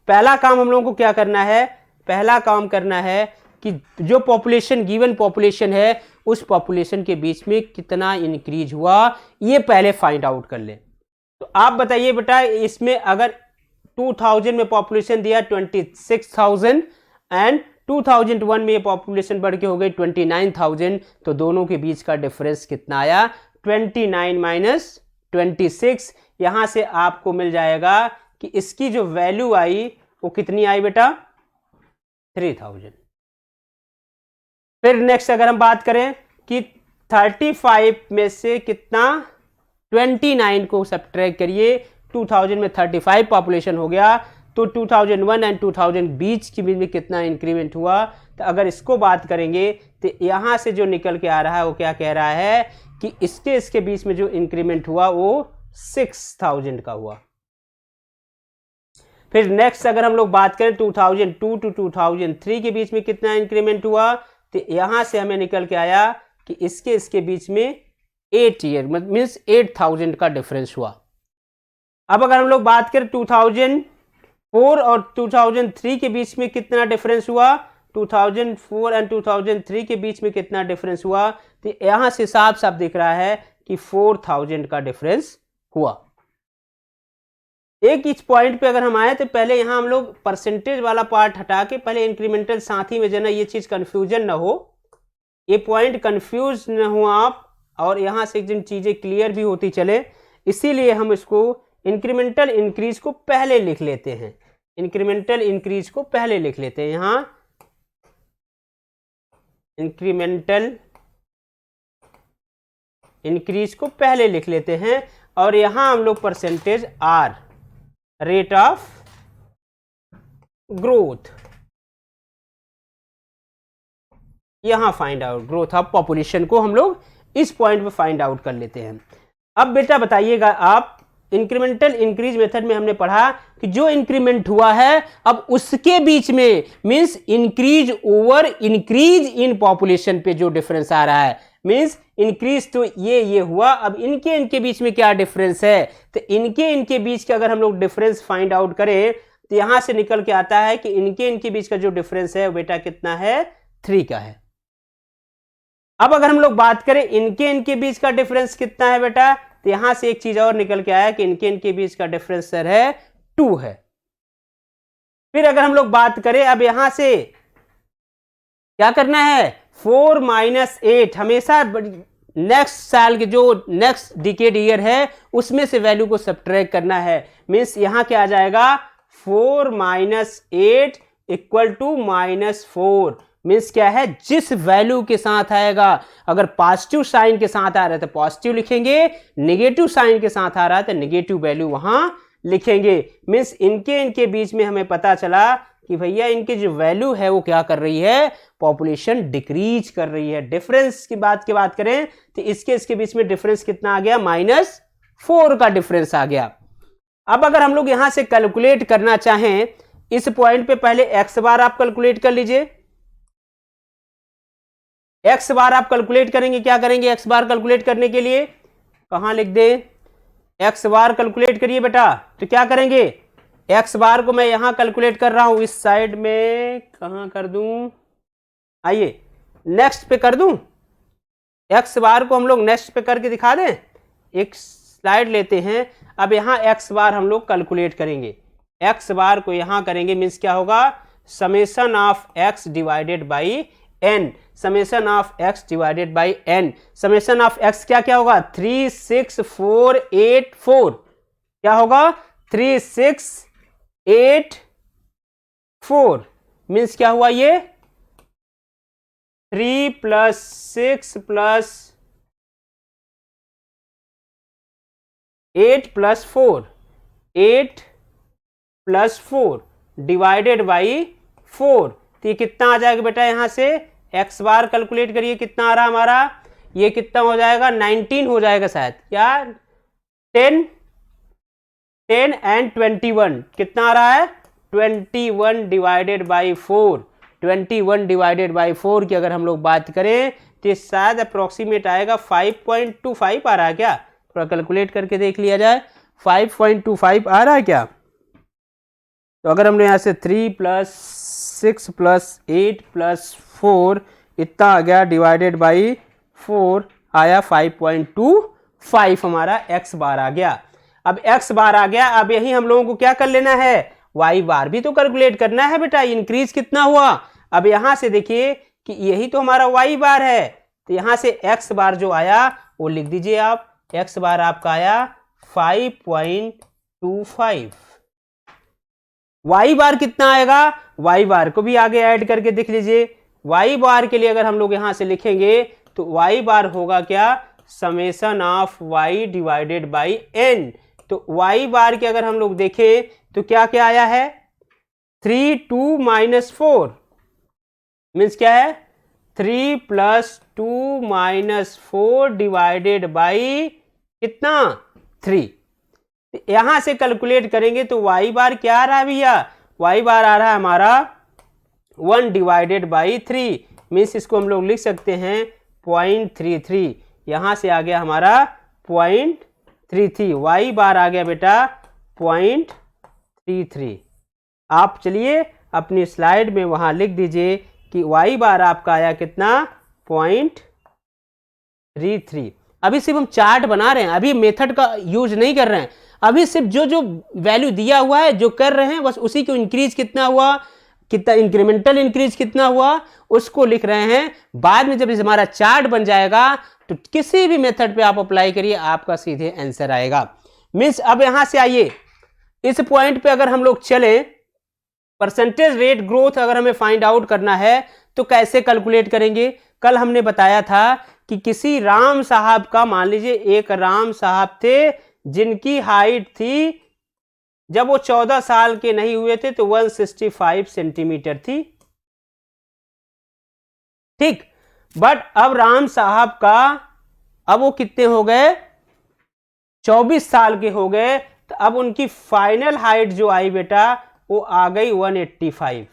पहला काम हम लोगों को क्या करना है? पहला काम करना है कि जो पॉपुलेशन गिवन पॉपुलेशन है उस पॉपुलेशन के बीच में कितना इंक्रीज हुआ ये पहले फाइंड आउट कर ले। तो आप बताइए बेटा, इसमें अगर 2000 में पॉपुलेशन दिया 26,000 एंड 2001 में ये पॉपुलेशन बढ़ के हो गई 29,000, तो दोनों के बीच का डिफरेंस कितना आया? 29 माइनस 26। यहां से आपको मिल जाएगा कि इसकी जो वैल्यू आई वो कितनी आई बेटा? 3000। फिर नेक्स्ट अगर हम बात करें कि 35 में से कितना 29 को सब्ट्रैक्ट करिए, 2000 में 35 पॉपुलेशन हो गया, तो 2001 एंड 2000 बीच के बीच में कितना इंक्रीमेंट हुआ? तो अगर इसको बात करेंगे तो यहां से जो निकल के आ रहा है वो क्या कह रहा है कि इसके बीच में जो इंक्रीमेंट हुआ वो 6000 का हुआ। फिर नेक्स्ट अगर हम लोग बात करें 2002 टू 2003 के बीच में कितना इंक्रीमेंट हुआ, तो यहां से हमें निकल के आया कि इसके बीच में 8 ईयर मीन्स 8000 का डिफरेंस हुआ। अब अगर हम लोग बात करें 2004 और 2003 के बीच में कितना डिफरेंस हुआ, 2004 एंड 2003 के बीच में कितना डिफरेंस हुआ, तो यहां से साफ साफ दिख रहा है कि 4000 का डिफरेंस हुआ। एक इस पॉइंट पे अगर हम आए तो पहले यहां हम लोग परसेंटेज वाला पार्ट हटा के पहले इंक्रीमेंटल साथ ही में जना, ये चीज कंफ्यूजन ना हो, ये पॉइंट कंफ्यूज न हो आप, और यहां से एकदम चीजें क्लियर भी होती चले, इसीलिए हम इसको इंक्रीमेंटल इंक्रीज को पहले लिख लेते हैं। इंक्रीमेंटल इंक्रीज को पहले लिख लेते हैं, यहां इंक्रीमेंटल इंक्रीज को पहले लिख लेते हैं, और यहां हम लोग percentage or rate of growth यहां find out, growth of population को हम लोग इस पॉइंट पे फाइंड आउट कर लेते हैं। अब बेटा बताइएगा आप, इंक्रीमेंटल इंक्रीज मेथड में हमने पढ़ा कि जो इंक्रीमेंट हुआ है अब उसके बीच में means increase over increase in population पे जो डिफरेंस आ रहा है, मींस इंक्रीज तो ये हुआ, अब इनके बीच में क्या डिफरेंस है, तो इनके बीच का अगर हम लोग डिफरेंस फाइंड आउट करें तो यहां से निकल के आता है कि इनके बीच का जो डिफरेंस है बेटा कितना है? 3 का है। अब अगर हम लोग बात करें इनके बीच का डिफरेंस कितना है बेटा, तो यहां से एक चीज और निकल के आया कि इनके बीच का डिफरेंस सर है 2 है। फिर अगर हम लोग बात करें अब यहां से क्या करना है, 4 माइनस 8, हमेशा नेक्स्ट साल के जो नेक्स्ट डिकेड ईयर है उसमें से वैल्यू को सब्ट्रैक्ट करना है, मींस यहां क्या आ जाएगा 4 माइनस 8 इक्वल टू -4। मीन्स क्या है, जिस वैल्यू के साथ आएगा, अगर पॉजिटिव साइन के साथ आ रहा है तो पॉजिटिव लिखेंगे, नेगेटिव साइन के साथ आ रहा है तो नेगेटिव वैल्यू वहां लिखेंगे। मीन्स इनके बीच में हमें पता चला कि भैया इनकी जो वैल्यू है वो क्या कर रही है, पॉपुलेशन डिक्रीज कर रही है। डिफरेंस की बात करें तो इसके बीच में डिफरेंस कितना आ गया, -4 का डिफरेंस आ गया। अब अगर हम लोग यहां से कैलकुलेट करना चाहें इस पॉइंट पे, पहले एक्स बार आप कैलकुलेट कर लीजिए। एक्स बार आप कैलकुलेट करेंगे, क्या करेंगे एक्स बार कैलकुलेट करने के लिए, कहां लिख दे, एक्स बार कैलकुलेट करिए बेटा। तो क्या करेंगे, एक्स बार को मैं यहां कैलकुलेट कर रहा हूं, इस साइड में कहां कर दूं, आइए नेक्स्ट पे कर दूं। एक्स बार को हम लोग नेक्स्ट पे करके दिखा दें, एक स्लाइड लेते हैं। अब यहां एक्स बार हम लोग कैलकुलेट करेंगे, एक्स बार को यहां करेंगे, मीन्स क्या होगा, summation of X divided by N, summation of X divided by N. Summation of X क्या क्या होगा, 3 6 4 8 4, क्या होगा 3 6 8 4, मीन्स क्या हुआ ये 3 + 6 + 8 + 4, 8 + 4 डिवाइडेड बाई 4। तो ये कितना आ जाएगा बेटा, यहां से एक्स बार कैलकुलेट करिए, कितना आ रहा हमारा, ये कितना हो जाएगा, 19 हो जाएगा शायद, क्या 10 एंड 21, कितना आ रहा है 21 डिवाइडेड बाई 4। 21 डिवाइडेड बाई 4 की अगर हम लोग बात करें तो शायद अप्रोक्सीमेट आएगा 5.25 आ रहा है क्या, थोड़ा कैलकुलेट करके देख लिया जाए, 5.25 आ रहा है क्या। तो अगर हम लोग यहाँ से 3 + 6 + 8 + 4 इतना आ गया, डिवाइडेड बाई 4 आया 5.25, हमारा एक्स बार आ गया। अब एक्स बार आ गया, अब यही हम लोगों को क्या कर लेना है, वाई बार भी तो कैलकुलेट करना है बेटा, इंक्रीज कितना हुआ। अब यहां से देखिए कि यही तो हमारा वाई बार है, तो यहां से एक्स बार जो आया वो लिख दीजिए आप, एक्स बार आपका आया 5.25। वाई बार कितना आएगा, वाई बार को भी आगे ऐड करके देख लीजिए। वाई बार के लिए अगर हम लोग यहां से लिखेंगे तो वाई बार होगा क्या, summation of Y divided by N. तो वाई बार के अगर हम लोग देखें तो क्या क्या आया है, 3 2 - 4, मीन्स क्या है 3 + 2 - 4 डिवाइडेड बाई कितना 3। यहां से कैलकुलेट करेंगे तो वाई बार क्या आ रहा है भैया, वाई बार आ रहा है हमारा 1 डिवाइडेड बाई 3, मीन्स इसको हम लोग लिख सकते हैं 0.33। यहां से आ गया हमारा 0.33, वाई बार आ गया बेटा 0.33। आप चलिए अपनी स्लाइड में वहां लिख दीजिए कि वाई बार आपका आया कितना 0.33। अभी सिर्फ हम चार्ट बना रहे हैं, अभी मेथड का यूज नहीं कर रहे हैं, अभी सिर्फ जो वैल्यू दिया हुआ है जो कर रहे हैं बस उसी को इंक्रीज कितना हुआ, कितना इंक्रीमेंटल इंक्रीज कितना हुआ उसको लिख रहे हैं। बाद में जब हमारा चार्ट बन जाएगा तो किसी भी मेथड पे आप अप्लाई करिए, आपका सीधे आंसर आएगा। मीन्स अब यहां से आइए इस पॉइंट पे अगर हम लोग चले, परसेंटेज रेट ग्रोथ अगर हमें फाइंड आउट करना है तो कैसे कैलकुलेट करेंगे। कल हमने बताया था कि किसी राम साहब का, मान लीजिए एक राम साहब थे जिनकी हाइट थी जब वो 14 साल के नहीं हुए थे तो 165 सेंटीमीटर थी, ठीक। बट अब राम साहब का अब वो कितने हो गए, 24 साल के हो गए, तो अब उनकी फाइनल हाइट जो आई बेटा वो आ गई 185।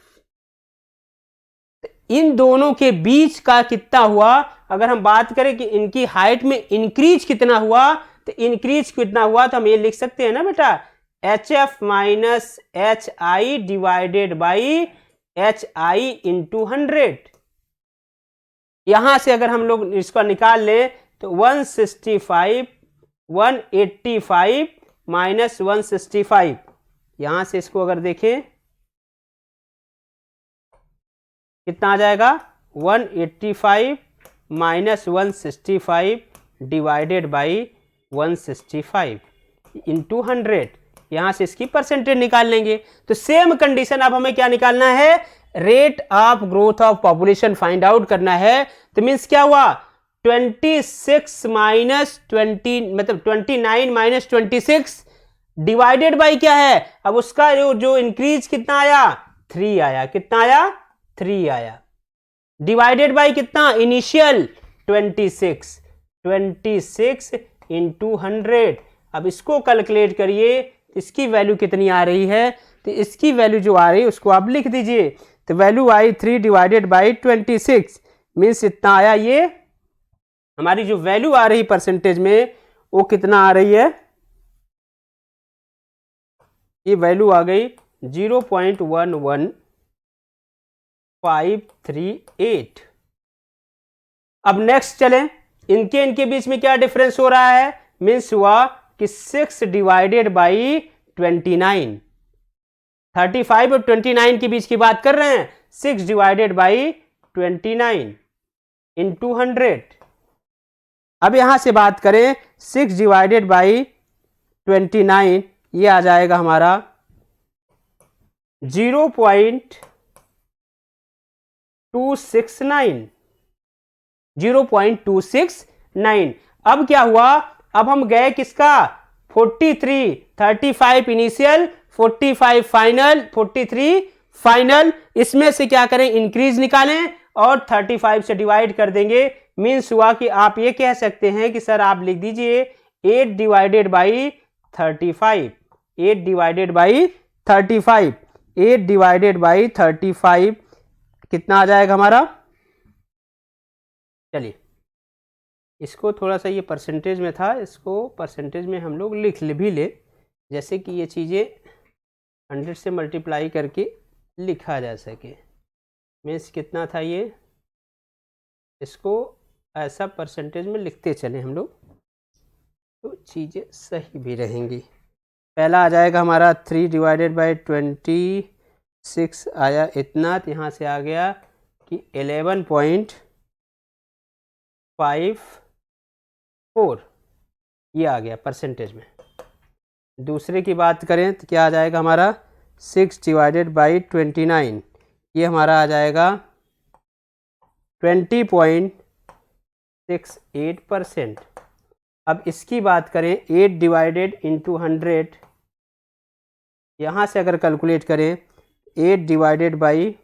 इन दोनों के बीच का कितना हुआ, अगर हम बात करें कि इनकी हाइट में इंक्रीज कितना हुआ, तो इंक्रीज कितना हुआ तो हम ये लिख सकते हैं ना बेटा, HF - HI divided by HI × 100। यहां से अगर हम लोग इसका निकाल लें तो 185 - 165, यहां से इसको अगर देखें कितना आ जाएगा 185 - 165 डिवाइडेड बाई 165 × 100, यहां से इसकी परसेंटेज निकाल लेंगे। तो सेम कंडीशन अब हमें क्या निकालना है, rate of growth of population find out करना है। तो मीन्स क्या हुआ, 26 माइनस 20 मतलब 29 माइनस 26 डिवाइडेड बाई क्या है, अब उसका जो इंक्रीज कितना आया, 3 आया। कितना आया, 3 आया। डिवाइडेड बाई कितना, इनिशियल 26 इंटू 100। अब इसको कैलकुलेट करिए, इसकी वैल्यू कितनी आ रही है, तो इसकी वैल्यू जो आ रही है उसको आप लिख दीजिए। तो value I 3 divided by 26 means इतना आया। ये हमारी जो वैल्यू आ रही परसेंटेज में वो कितना आ रही है, ये वैल्यू आ गई 0.11538। अब नेक्स्ट चलें, इनके बीच में क्या डिफरेंस हो रहा है, मीन्स हुआ कि 6 डिवाइडेड बाई 29, 35 और 29 के बीच की बात कर रहे हैं। 6 डिवाइडेड बाई 29 इंटू 100। अब यहां से बात करें 6 डिवाइडेड बाई 29, ये आ जाएगा हमारा 0.269। अब क्या हुआ, अब हम गए किसका, 43, 35 इनिशियल, 45 फाइनल, 43 फाइनल। इसमें से क्या करें, इंक्रीज निकालें और 35 से डिवाइड कर देंगे। मीन्स हुआ कि आप ये कह सकते हैं कि सर आप लिख दीजिए 8 divided by 35, 8 divided by 35, 8 divided by 35 कितना आ जाएगा हमारा। चलिए इसको थोड़ा सा, ये परसेंटेज में था, इसको परसेंटेज में हम लोग लिख भी ले, जैसे कि ये चीज़ें 100 से मल्टीप्लाई करके लिखा जा सके। मीन्स कितना था ये, इसको ऐसा परसेंटेज में लिखते चले हम लोग तो चीज़ें सही भी रहेंगी। पहला आ जाएगा हमारा 3 डिवाइडेड बाई 26 आया इतना, तो यहाँ से आ गया कि 11.54 ये आ गया परसेंटेज में। दूसरे की बात करें तो क्या आ जाएगा हमारा 6 डिवाइडेड बाई 29, ये हमारा आ जाएगा 20.68%। अब इसकी बात करें 8 डिवाइडेड इंटू 100, यहाँ से अगर कैलकुलेट करें 8 डिवाइडेड बाई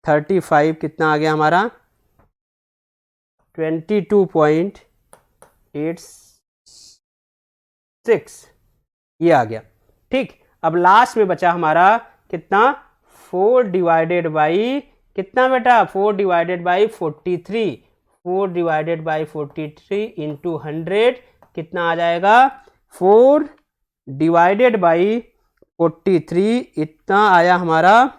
35 कितना आ गया हमारा 22.86 ये आ गया। ठीक, अब लास्ट में बचा हमारा कितना 4 डिवाइडेड बाई कितना बेटा 4 divided by 43, 4 divided by 43 into 100 कितना आ जाएगा 4 डिवाइडेड बाई 43 इतना आया हमारा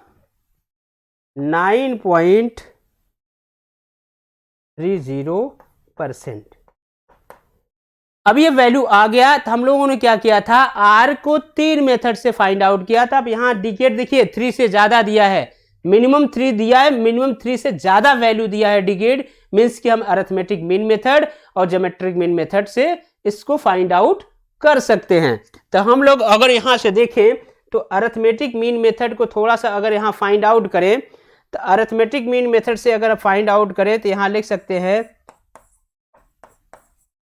9.30%। अब ये वैल्यू आ गया, तो हम लोगों ने क्या किया था, आर को 3 मेथड से फाइंड आउट किया था। अब यहाँ डिकेट देखिए 3 से ज्यादा दिया है, मिनिमम 3 दिया है, मिनिमम 3 से ज्यादा वैल्यू दिया है डिकेट, मीन्स कि हम अरिथमेटिक मीन मेथड और ज्योमेट्रिक मीन मेथड से इसको फाइंड आउट कर सकते हैं। तो हम लोग अगर यहाँ से देखें तो अरिथमेटिक मीन मेथड को थोड़ा सा अगर यहाँ फाइंड आउट करें, तो अरिथमेटिक मीन मेथड से अगर फाइंड आउट करें तो यहाँ लिख सकते हैं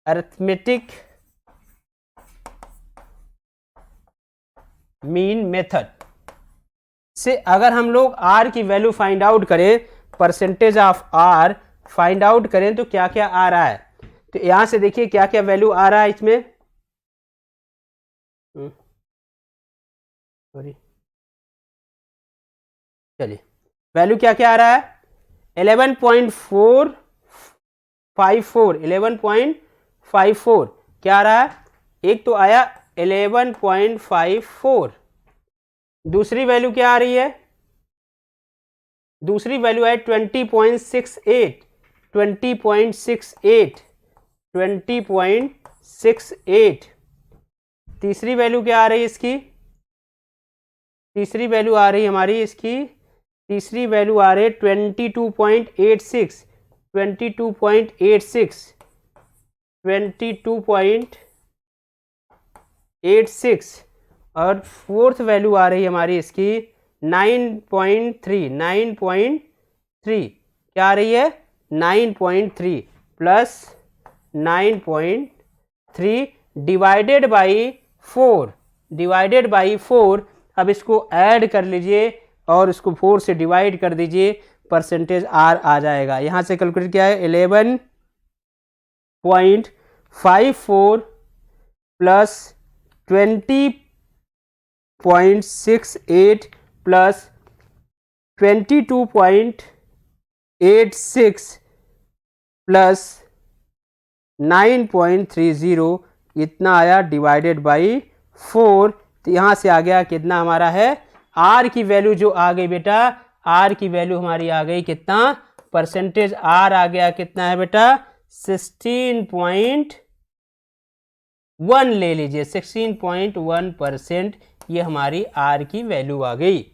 अरिथमेटिक मीन मेथड से अगर हम लोग आर की वैल्यू फाइंड आउट करें, percentage of R find out करें, तो क्या क्या आ रहा है। तो यहां से देखिए क्या क्या वैल्यू आ रहा है इसमें, सॉरी चलिए वैल्यू क्या क्या आ रहा है 11.454, 11.54 क्या आ रहा है, एक तो आया 11.54, दूसरी वैल्यू क्या आ रही है, दूसरी वैल्यू है 20.68, 20.68, 20.68। तीसरी वैल्यू क्या आ रही है इसकी, तीसरी वैल्यू आ रही हमारी इसकी, तीसरी वैल्यू आ रही है 22.86, 22.86, 22.86। और फोर्थ वैल्यू आ रही है हमारी इसकी 9.3 क्या आ रही है 9.3 प्लस 9.3 डिवाइडेड बाई 4। अब इसको ऐड कर लीजिए और इसको 4 से डिवाइड कर दीजिए, परसेंटेज आर आ जाएगा। यहाँ से कैलकुलेट किया है 11.54 प्लस 20.68 प्लस 22.86 प्लस 9.30 इतना आया डिवाइडेड बाई 4। तो यहाँ से आ गया कितना हमारा है आर की वैल्यू जो आ गई बेटा, आर की वैल्यू हमारी आ गई कितना, परसेंटेज आर आ गया कितना है बेटा 16.1 ले लीजिए, 16.1% ये हमारी आर की वैल्यू आ गई।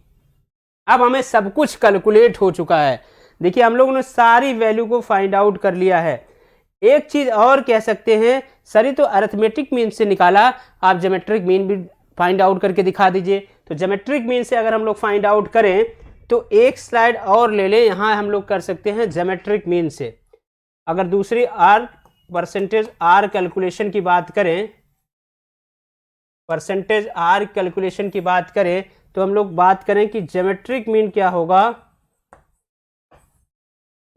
अब हमें सब कुछ कैलकुलेट हो चुका है। देखिए हम लोगों ने सारी वैल्यू को फाइंड आउट कर लिया है। एक चीज और कह सकते हैं सर ये तो अरिथमेटिक मीन से निकाला, आप ज्योमेट्रिक मीन भी फाइंड आउट करके दिखा दीजिए। तो ज्योमेट्रिक मीन से अगर हम लोग फाइंड आउट करें तो एक स्लाइड और ले लें, यहां हम लोग कर सकते हैं ज्योमेट्रिक मीन से। अगर दूसरी आर परसेंटेज आर कैलकुलेशन की बात करें, परसेंटेज आर कैलकुलेशन की बात करें तो हम लोग बात करें कि ज्योमेट्रिक मीन क्या होगा।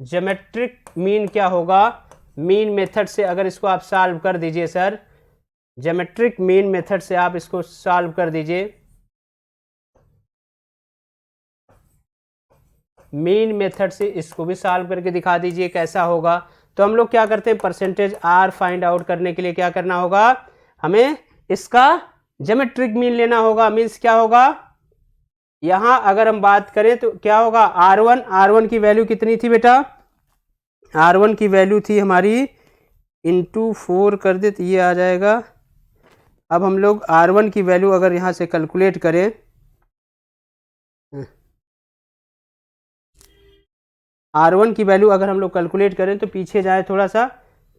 ज्योमेट्रिक मीन क्या होगा, मीन मेथड से अगर इसको आप सॉल्व कर दीजिए सर, ज्योमेट्रिक मीन मेथड से आप इसको सॉल्व कर दीजिए। मीन मेथड से इसको भी सॉल्व करके दिखा दीजिए कैसा होगा। तो हम लोग क्या करते हैं, परसेंटेज आर फाइंड आउट करने के लिए क्या करना होगा, हमें इसका ज्योमेट्रिक मीन लेना होगा। मीन्स क्या होगा, यहां अगर हम बात करें तो क्या होगा R1 की वैल्यू कितनी थी बेटा, R1 की वैल्यू थी हमारी इंटू 4 कर दे तो ये आ जाएगा। अब हम लोग R1 की वैल्यू अगर यहां से कैलकुलेट करें, R1 की वैल्यू अगर हम लोग कैलकुलेट करें तो पीछे जाए थोड़ा सा,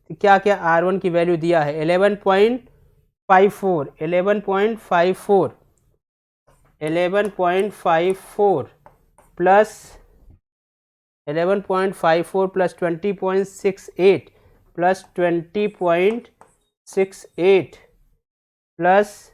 तो क्या क्या R1 की वैल्यू दिया है 11.54 plus 11.54 plus 20.68 plus 20.68 plus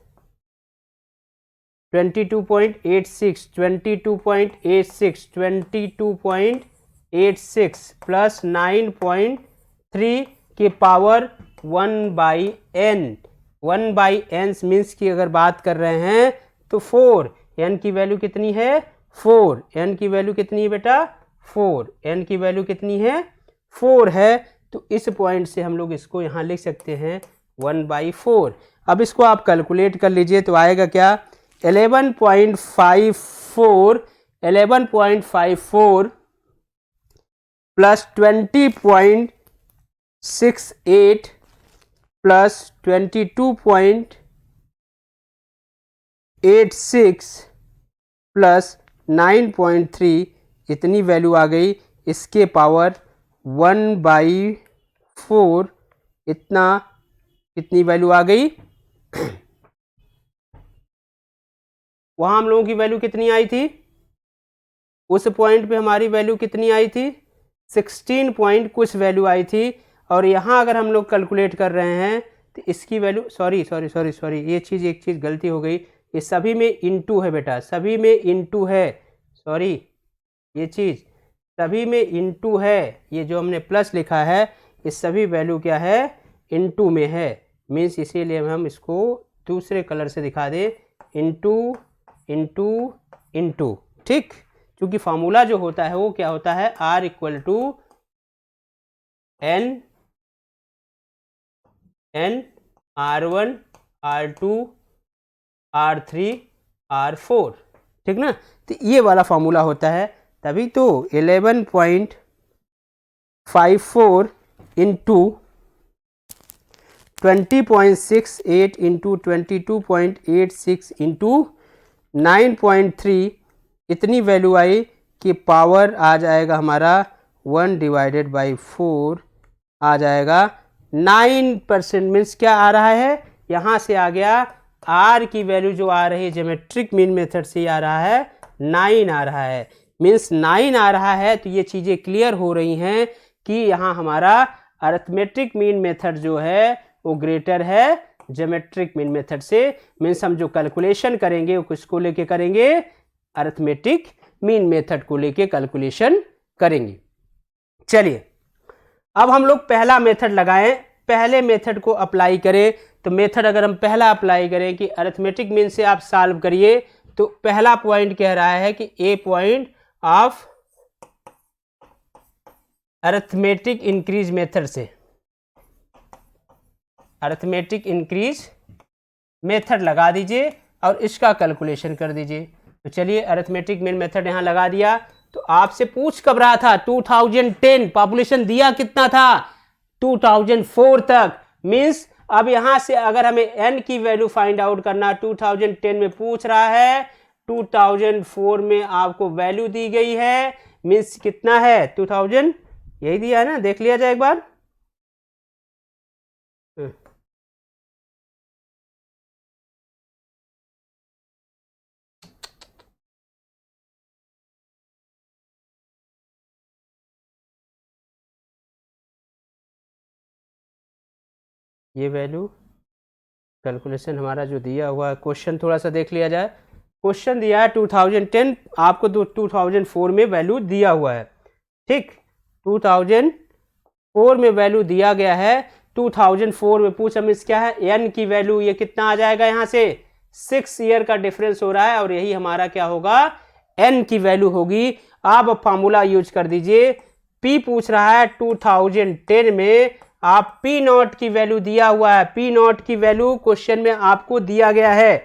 22.86 plus 9.3 के पावर 1/n। 1/n मीन्स की अगर बात कर रहे हैं तो 4, n की वैल्यू कितनी है 4, n की वैल्यू कितनी है बेटा 4, n की वैल्यू कितनी है 4 है। तो इस पॉइंट से हम लोग इसको यहाँ लिख सकते हैं 1/4। अब इसको आप कैलकुलेट कर लीजिए तो आएगा क्या 11.54 प्लस 20.68 प्लस 22.86 प्लस 9.3 इतनी वैल्यू आ गई। इसके पावर 1/4 इतना कितनी वैल्यू आ गई वहां हम लोगों की वैल्यू कितनी आई थी, उस पॉइंट पे हमारी वैल्यू कितनी आई थी 16 पॉइंट कुछ वैल्यू आई थी। और यहाँ अगर हम लोग कैलकुलेट कर रहे हैं तो इसकी वैल्यू सॉरी ये चीज़ एक चीज़ गलती हो गई, ये सभी में इंटू है बेटा, सभी में इंटू है, सॉरी ये चीज़ सभी में इंटू है, ये जो हमने प्लस लिखा है ये सभी वैल्यू क्या है इंटू में है। मीन्स इसीलिए हम इसको दूसरे कलर से दिखा दे इंटू इंटू इंटू, ठीक। क्योंकि फार्मूला जो होता है वो क्या होता है R equal to N R1 R2 R3 R4, ठीक ना। तो ये वाला फार्मूला होता है, तभी तो 11.54 इंटू 20.68 इंटू 22.86 इंटू 9.3 इतनी वैल्यू आई कि पावर आ जाएगा हमारा 1/4 आ जाएगा 9%। मीन्स क्या आ रहा है, यहाँ से आ गया आर की वैल्यू जो आ रही है ज्योमेट्रिक मीन मेथड से आ रहा है 9 आ रहा है, मीन्स 9 आ रहा है। तो ये चीज़ें क्लियर हो रही हैं कि यहाँ हमारा अरिथमेटिक मीन मेथड जो है वो ग्रेटर है ज्योमेट्रिक मीन मेथड से। मीन्स हम जो कैलकुलेशन करेंगे वो किसको लेके करेंगे, अरिथमेटिक मीन मेथड को लेके कैलकुलेशन करेंगे। चलिए अब हम लोग पहला मेथड लगाएं, पहले मेथड को अप्लाई करें। तो मेथड अगर हम पहला अप्लाई करें कि अरिथमेटिक मीन से आप सॉल्व करिए, तो पहला पॉइंट कह रहा है कि a point of arithmetic increase method से, अरिथमेटिक इंक्रीज मेथड लगा दीजिए और इसका कैलकुलेशन कर दीजिए। तो चलिए अरिथमेटिक मीन मेथड यहाँ लगा दिया। तो आपसे पूछ कब रहा था, 2010 पॉपुलेशन दिया कितना था, 2004 तक। मीन्स अब यहां से अगर हमें n की वैल्यू फाइंड आउट करना, 2010 में पूछ रहा है, 2004 में आपको वैल्यू दी गई है, मीन्स कितना है 2000, यही दिया है ना, देख लिया जाए एक बार। ये वैल्यू कैलकुलेशन हमारा जो दिया हुआ है, क्वेश्चन थोड़ा सा देख लिया जाए। क्वेश्चन दिया है 2010, आपको 2004 में वैल्यू दिया हुआ है, ठीक। 2004 में वैल्यू दिया गया है, 2004 में पूछा मीन्स क्या है, n की वैल्यू ये कितना आ जाएगा, यहाँ से 6 ईयर का डिफरेंस हो रहा है और यही हमारा क्या होगा, n की वैल्यू होगी। आप फार्मूला यूज कर दीजिए, p पूछ रहा है 2010 में, आप पी नॉट की वैल्यू दिया हुआ है, पी नॉट की वैल्यू क्वेश्चन में आपको दिया गया है,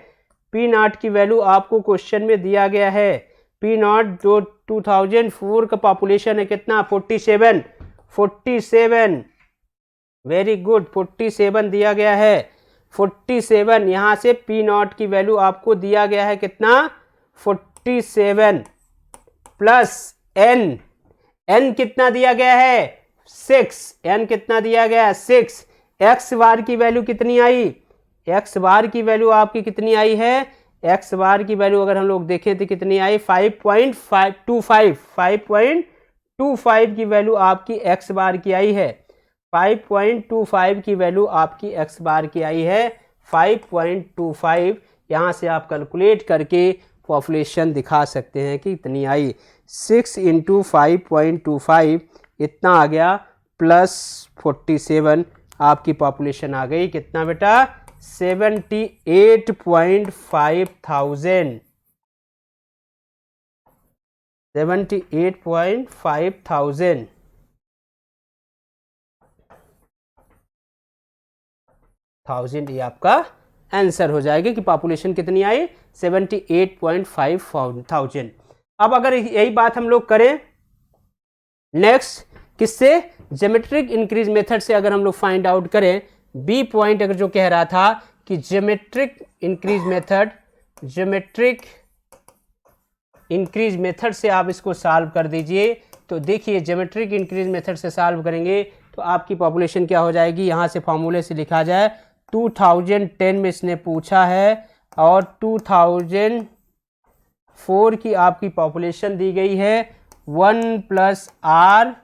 पी नॉट की वैल्यू आपको क्वेश्चन में दिया गया है। पी नॉट जो 2004 का पॉपुलेशन है कितना, 47, 47, वेरी गुड, 47 दिया गया है, 47। यहाँ से पी नॉट की वैल्यू आपको दिया गया है कितना, 47 प्लस एन, एन कितना दिया गया है 6, एन कितना दिया गया है 6। एक्स बार की वैल्यू कितनी आई, एक्स बार की वैल्यू आपकी कितनी आई है, एक्स बार की वैल्यू अगर हम लोग देखें तो कितनी आई, 5.25, 5.25 की वैल्यू आपकी एक्स बार की आई है, 5.25 की वैल्यू आपकी एक्स बार की आई है, 5.25। यहाँ से आप कैलकुलेट करके पॉपुलेशन दिखा सकते हैं कि इतनी आई, 6 × 5.25 इतना आ गया, प्लस 47 आपकी पॉपुलेशन आ गई कितना बेटा, 78.5 थाउजेंड, 78.5 थाउजेंड। ये आपका आंसर हो जाएगा कि पॉपुलेशन कितनी आई, 78.5 थाउजेंड। अब अगर यही बात हम लोग करें नेक्स्ट किससे, ज्योमेट्रिक इंक्रीज मेथड से अगर हम लोग फाइंड आउट करें, बी पॉइंट अगर जो कह रहा था कि geometric increase method, geometric increase method से आप इसको सॉल्व कर दीजिए। तो देखिए ज्योमेट्रिक इंक्रीज मेथड से सॉल्व करेंगे तो आपकी पॉपुलेशन क्या हो जाएगी, यहाँ से फॉर्मूले से लिखा जाए, 2010 में इसने पूछा है और 2004 की आपकी पॉपुलेशन दी गई है, 1 + r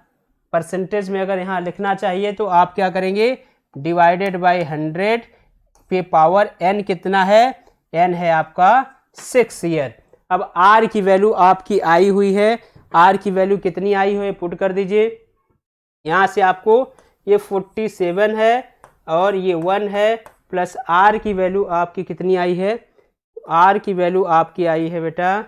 परसेंटेज में अगर यहाँ लिखना चाहिए तो आप क्या करेंगे, डिवाइडेड बाय 100 पे पावर n कितना है, n है आपका 6 ईयर। अब r की वैल्यू आपकी आई हुई है, r की वैल्यू कितनी आई हुई है पुट कर दीजिए। यहाँ से आपको ये 47 है और ये 1 है, प्लस r की वैल्यू आपकी कितनी आई है, r की वैल्यू आपकी आई है बेटा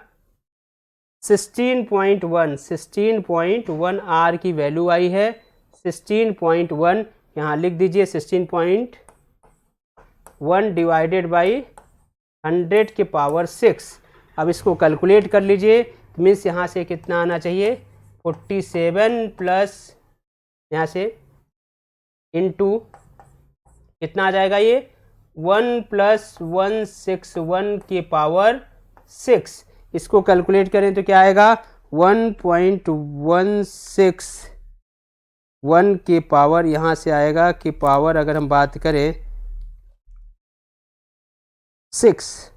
16.1 r की वैल्यू आई है, 16.1 यहाँ लिख दीजिए, 16.1 डिवाइडेड बाई 100 के पावर 6। अब इसको कैलकुलेट कर लीजिए, मीन्स यहाँ से कितना आना चाहिए, 47 प्लस यहाँ से इनटू कितना आ जाएगा, ये 1 + 161 के पावर 6। इसको कैलकुलेट करें तो क्या आएगा, 1.161 के पावर यहाँ से आएगा कि पावर अगर हम बात करें 6,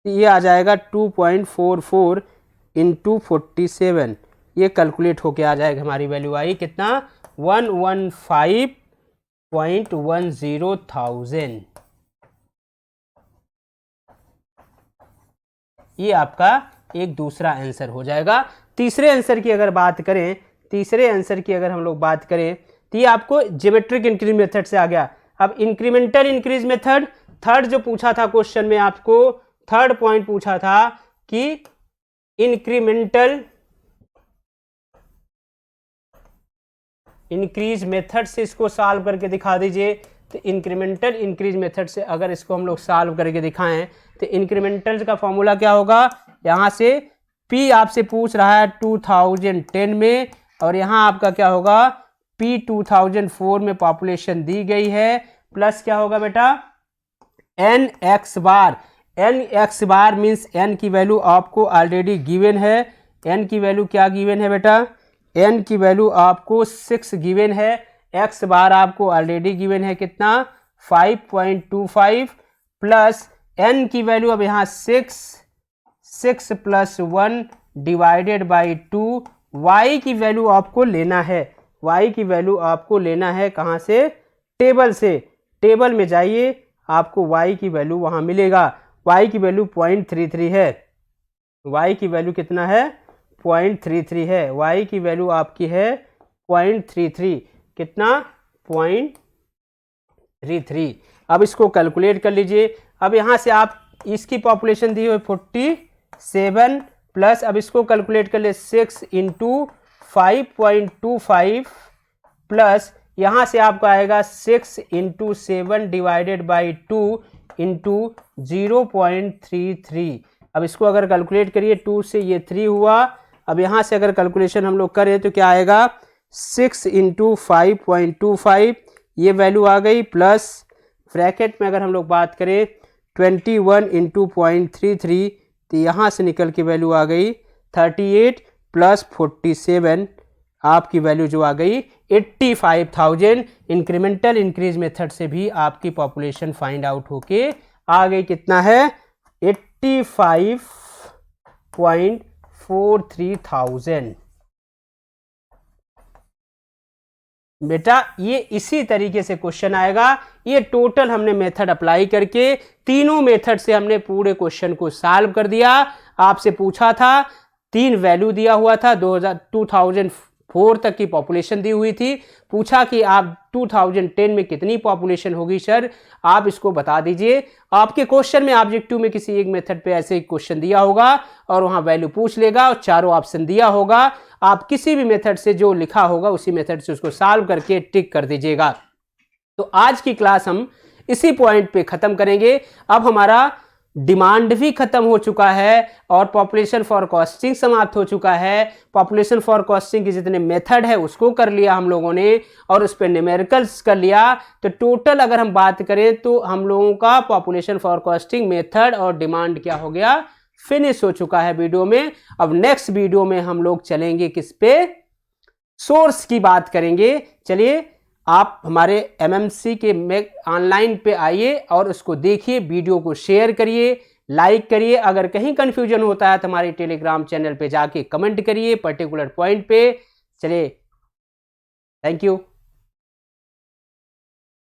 ये आ जाएगा 2.44 इंटू 47, ये कैलकुलेट होके आ जाएगा, हमारी वैल्यू आई कितना 115.10,000। ये आपका एक दूसरा आंसर हो जाएगा। तीसरे आंसर की अगर बात करें, तीसरे आंसर की अगर हम लोग बात करें तो ये आपको ज्योमेट्रिक इंक्रीज मेथड से आ गया। अब इंक्रीमेंटल इंक्रीज मेथड, थर्ड जो पूछा था क्वेश्चन में आपको, थर्ड पॉइंट पूछा था कि इंक्रीमेंटल इंक्रीज मेथड से इसको सॉल्व करके दिखा दीजिए। तो इंक्रीमेंटल इंक्रीज मेथड से अगर इसको हम लोग सॉल्व करके दिखाएं तो इंक्रीमेंटल का फॉर्मूला क्या होगा, यहाँ से P आपसे पूछ रहा है 2010 में, और यहाँ आपका क्या होगा P 2004 में पॉपुलेशन दी गई है, प्लस क्या होगा बेटा n x बार। n x बार मीन्स n की वैल्यू आपको ऑलरेडी गिवन है। n की वैल्यू क्या गिवन है बेटा, n की वैल्यू आपको 6 गिवन है, x बार आपको ऑलरेडी गिवन है कितना 5.25, प्लस n की वैल्यू अब यहाँ 6 प्लस 1 डिवाइडेड बाई 2, y की वैल्यू आपको लेना है, y की वैल्यू आपको लेना है कहाँ से, टेबल से। टेबल में जाइए, आपको y की वैल्यू वहाँ मिलेगा, y की वैल्यू 0.33 है, y की वैल्यू कितना है 0.33 है, y की वैल्यू आपकी है 0.33, कितना 0.33। अब इसको कैलकुलेट कर लीजिए। अब यहाँ से आप इसकी पॉपुलेशन दी हुई 47, प्लस अब इसको कैलकुलेट कर ले 6 इंटू 5.25, प्लस यहाँ से आपका आएगा 6 इंटू 7 डिवाइडेड बाई 2 इंटू 0.33। अब इसको अगर कैलकुलेट करिए 2 से ये 3 हुआ। अब यहाँ से अगर कैलकुलेशन हम लोग करें तो क्या आएगा 6 इंटू 5.25, ये वैल्यू आ गई, प्लस ब्रैकेट में अगर हम लोग बात करें 21 इंटू 0.33, तो यहाँ से निकल के वैल्यू आ गई 38 प्लस 47, आपकी वैल्यू जो आ गई 85,000। इंक्रीमेंटल इंक्रीज मेथड से भी आपकी पॉपुलेशन फाइंड आउट होके आ गई, कितना है 85.43,000। बेटा ये इसी तरीके से क्वेश्चन आएगा। ये टोटल हमने मेथड अप्लाई करके तीनों मेथड से हमने पूरे क्वेश्चन को सॉल्व कर दिया। आपसे पूछा था, 3 वैल्यू दिया हुआ था, 2004 तक की पॉपुलेशन दी हुई थी, पूछा कि आप 2010 में कितनी पॉपुलेशन होगी सर, आप इसको बता दीजिए। आपके क्वेश्चन में ऑब्जेक्टिव में किसी एक मेथड पे ऐसे क्वेश्चन दिया होगा और वहां वैल्यू पूछ लेगा और चारों ऑप्शन दिया होगा, आप किसी भी मेथड से जो लिखा होगा उसी मेथड से उसको सॉल्व करके टिक कर दीजिएगा। तो आज की क्लास हम इसी पॉइंट पे खत्म करेंगे। अब हमारा डिमांड भी खत्म हो चुका है और पॉपुलेशन फॉर कॉस्टिंग समाप्त हो चुका है। पॉपुलेशन फॉर कॉस्टिंग के जितने मेथड है उसको कर लिया हम लोगों ने और उस पर न्यूमेरिकल्स कर लिया। तो टोटल अगर हम बात करें तो हम लोगों का पॉपुलेशन फॉर कॉस्टिंग, मेथड और डिमांड क्या हो गया, फिनिश हो चुका है वीडियो में। अब नेक्स्ट वीडियो में हम लोग चलेंगे किस पे, सोर्स की बात करेंगे। चलिए आप हमारे MMC के ऑनलाइन पे आइए और उसको देखिए, वीडियो को शेयर करिए, लाइक करिए। अगर कहीं कंफ्यूजन होता है तो हमारे टेलीग्राम चैनल पे जाके कमेंट करिए पर्टिकुलर पॉइंट पे। चलिए, थैंक यू।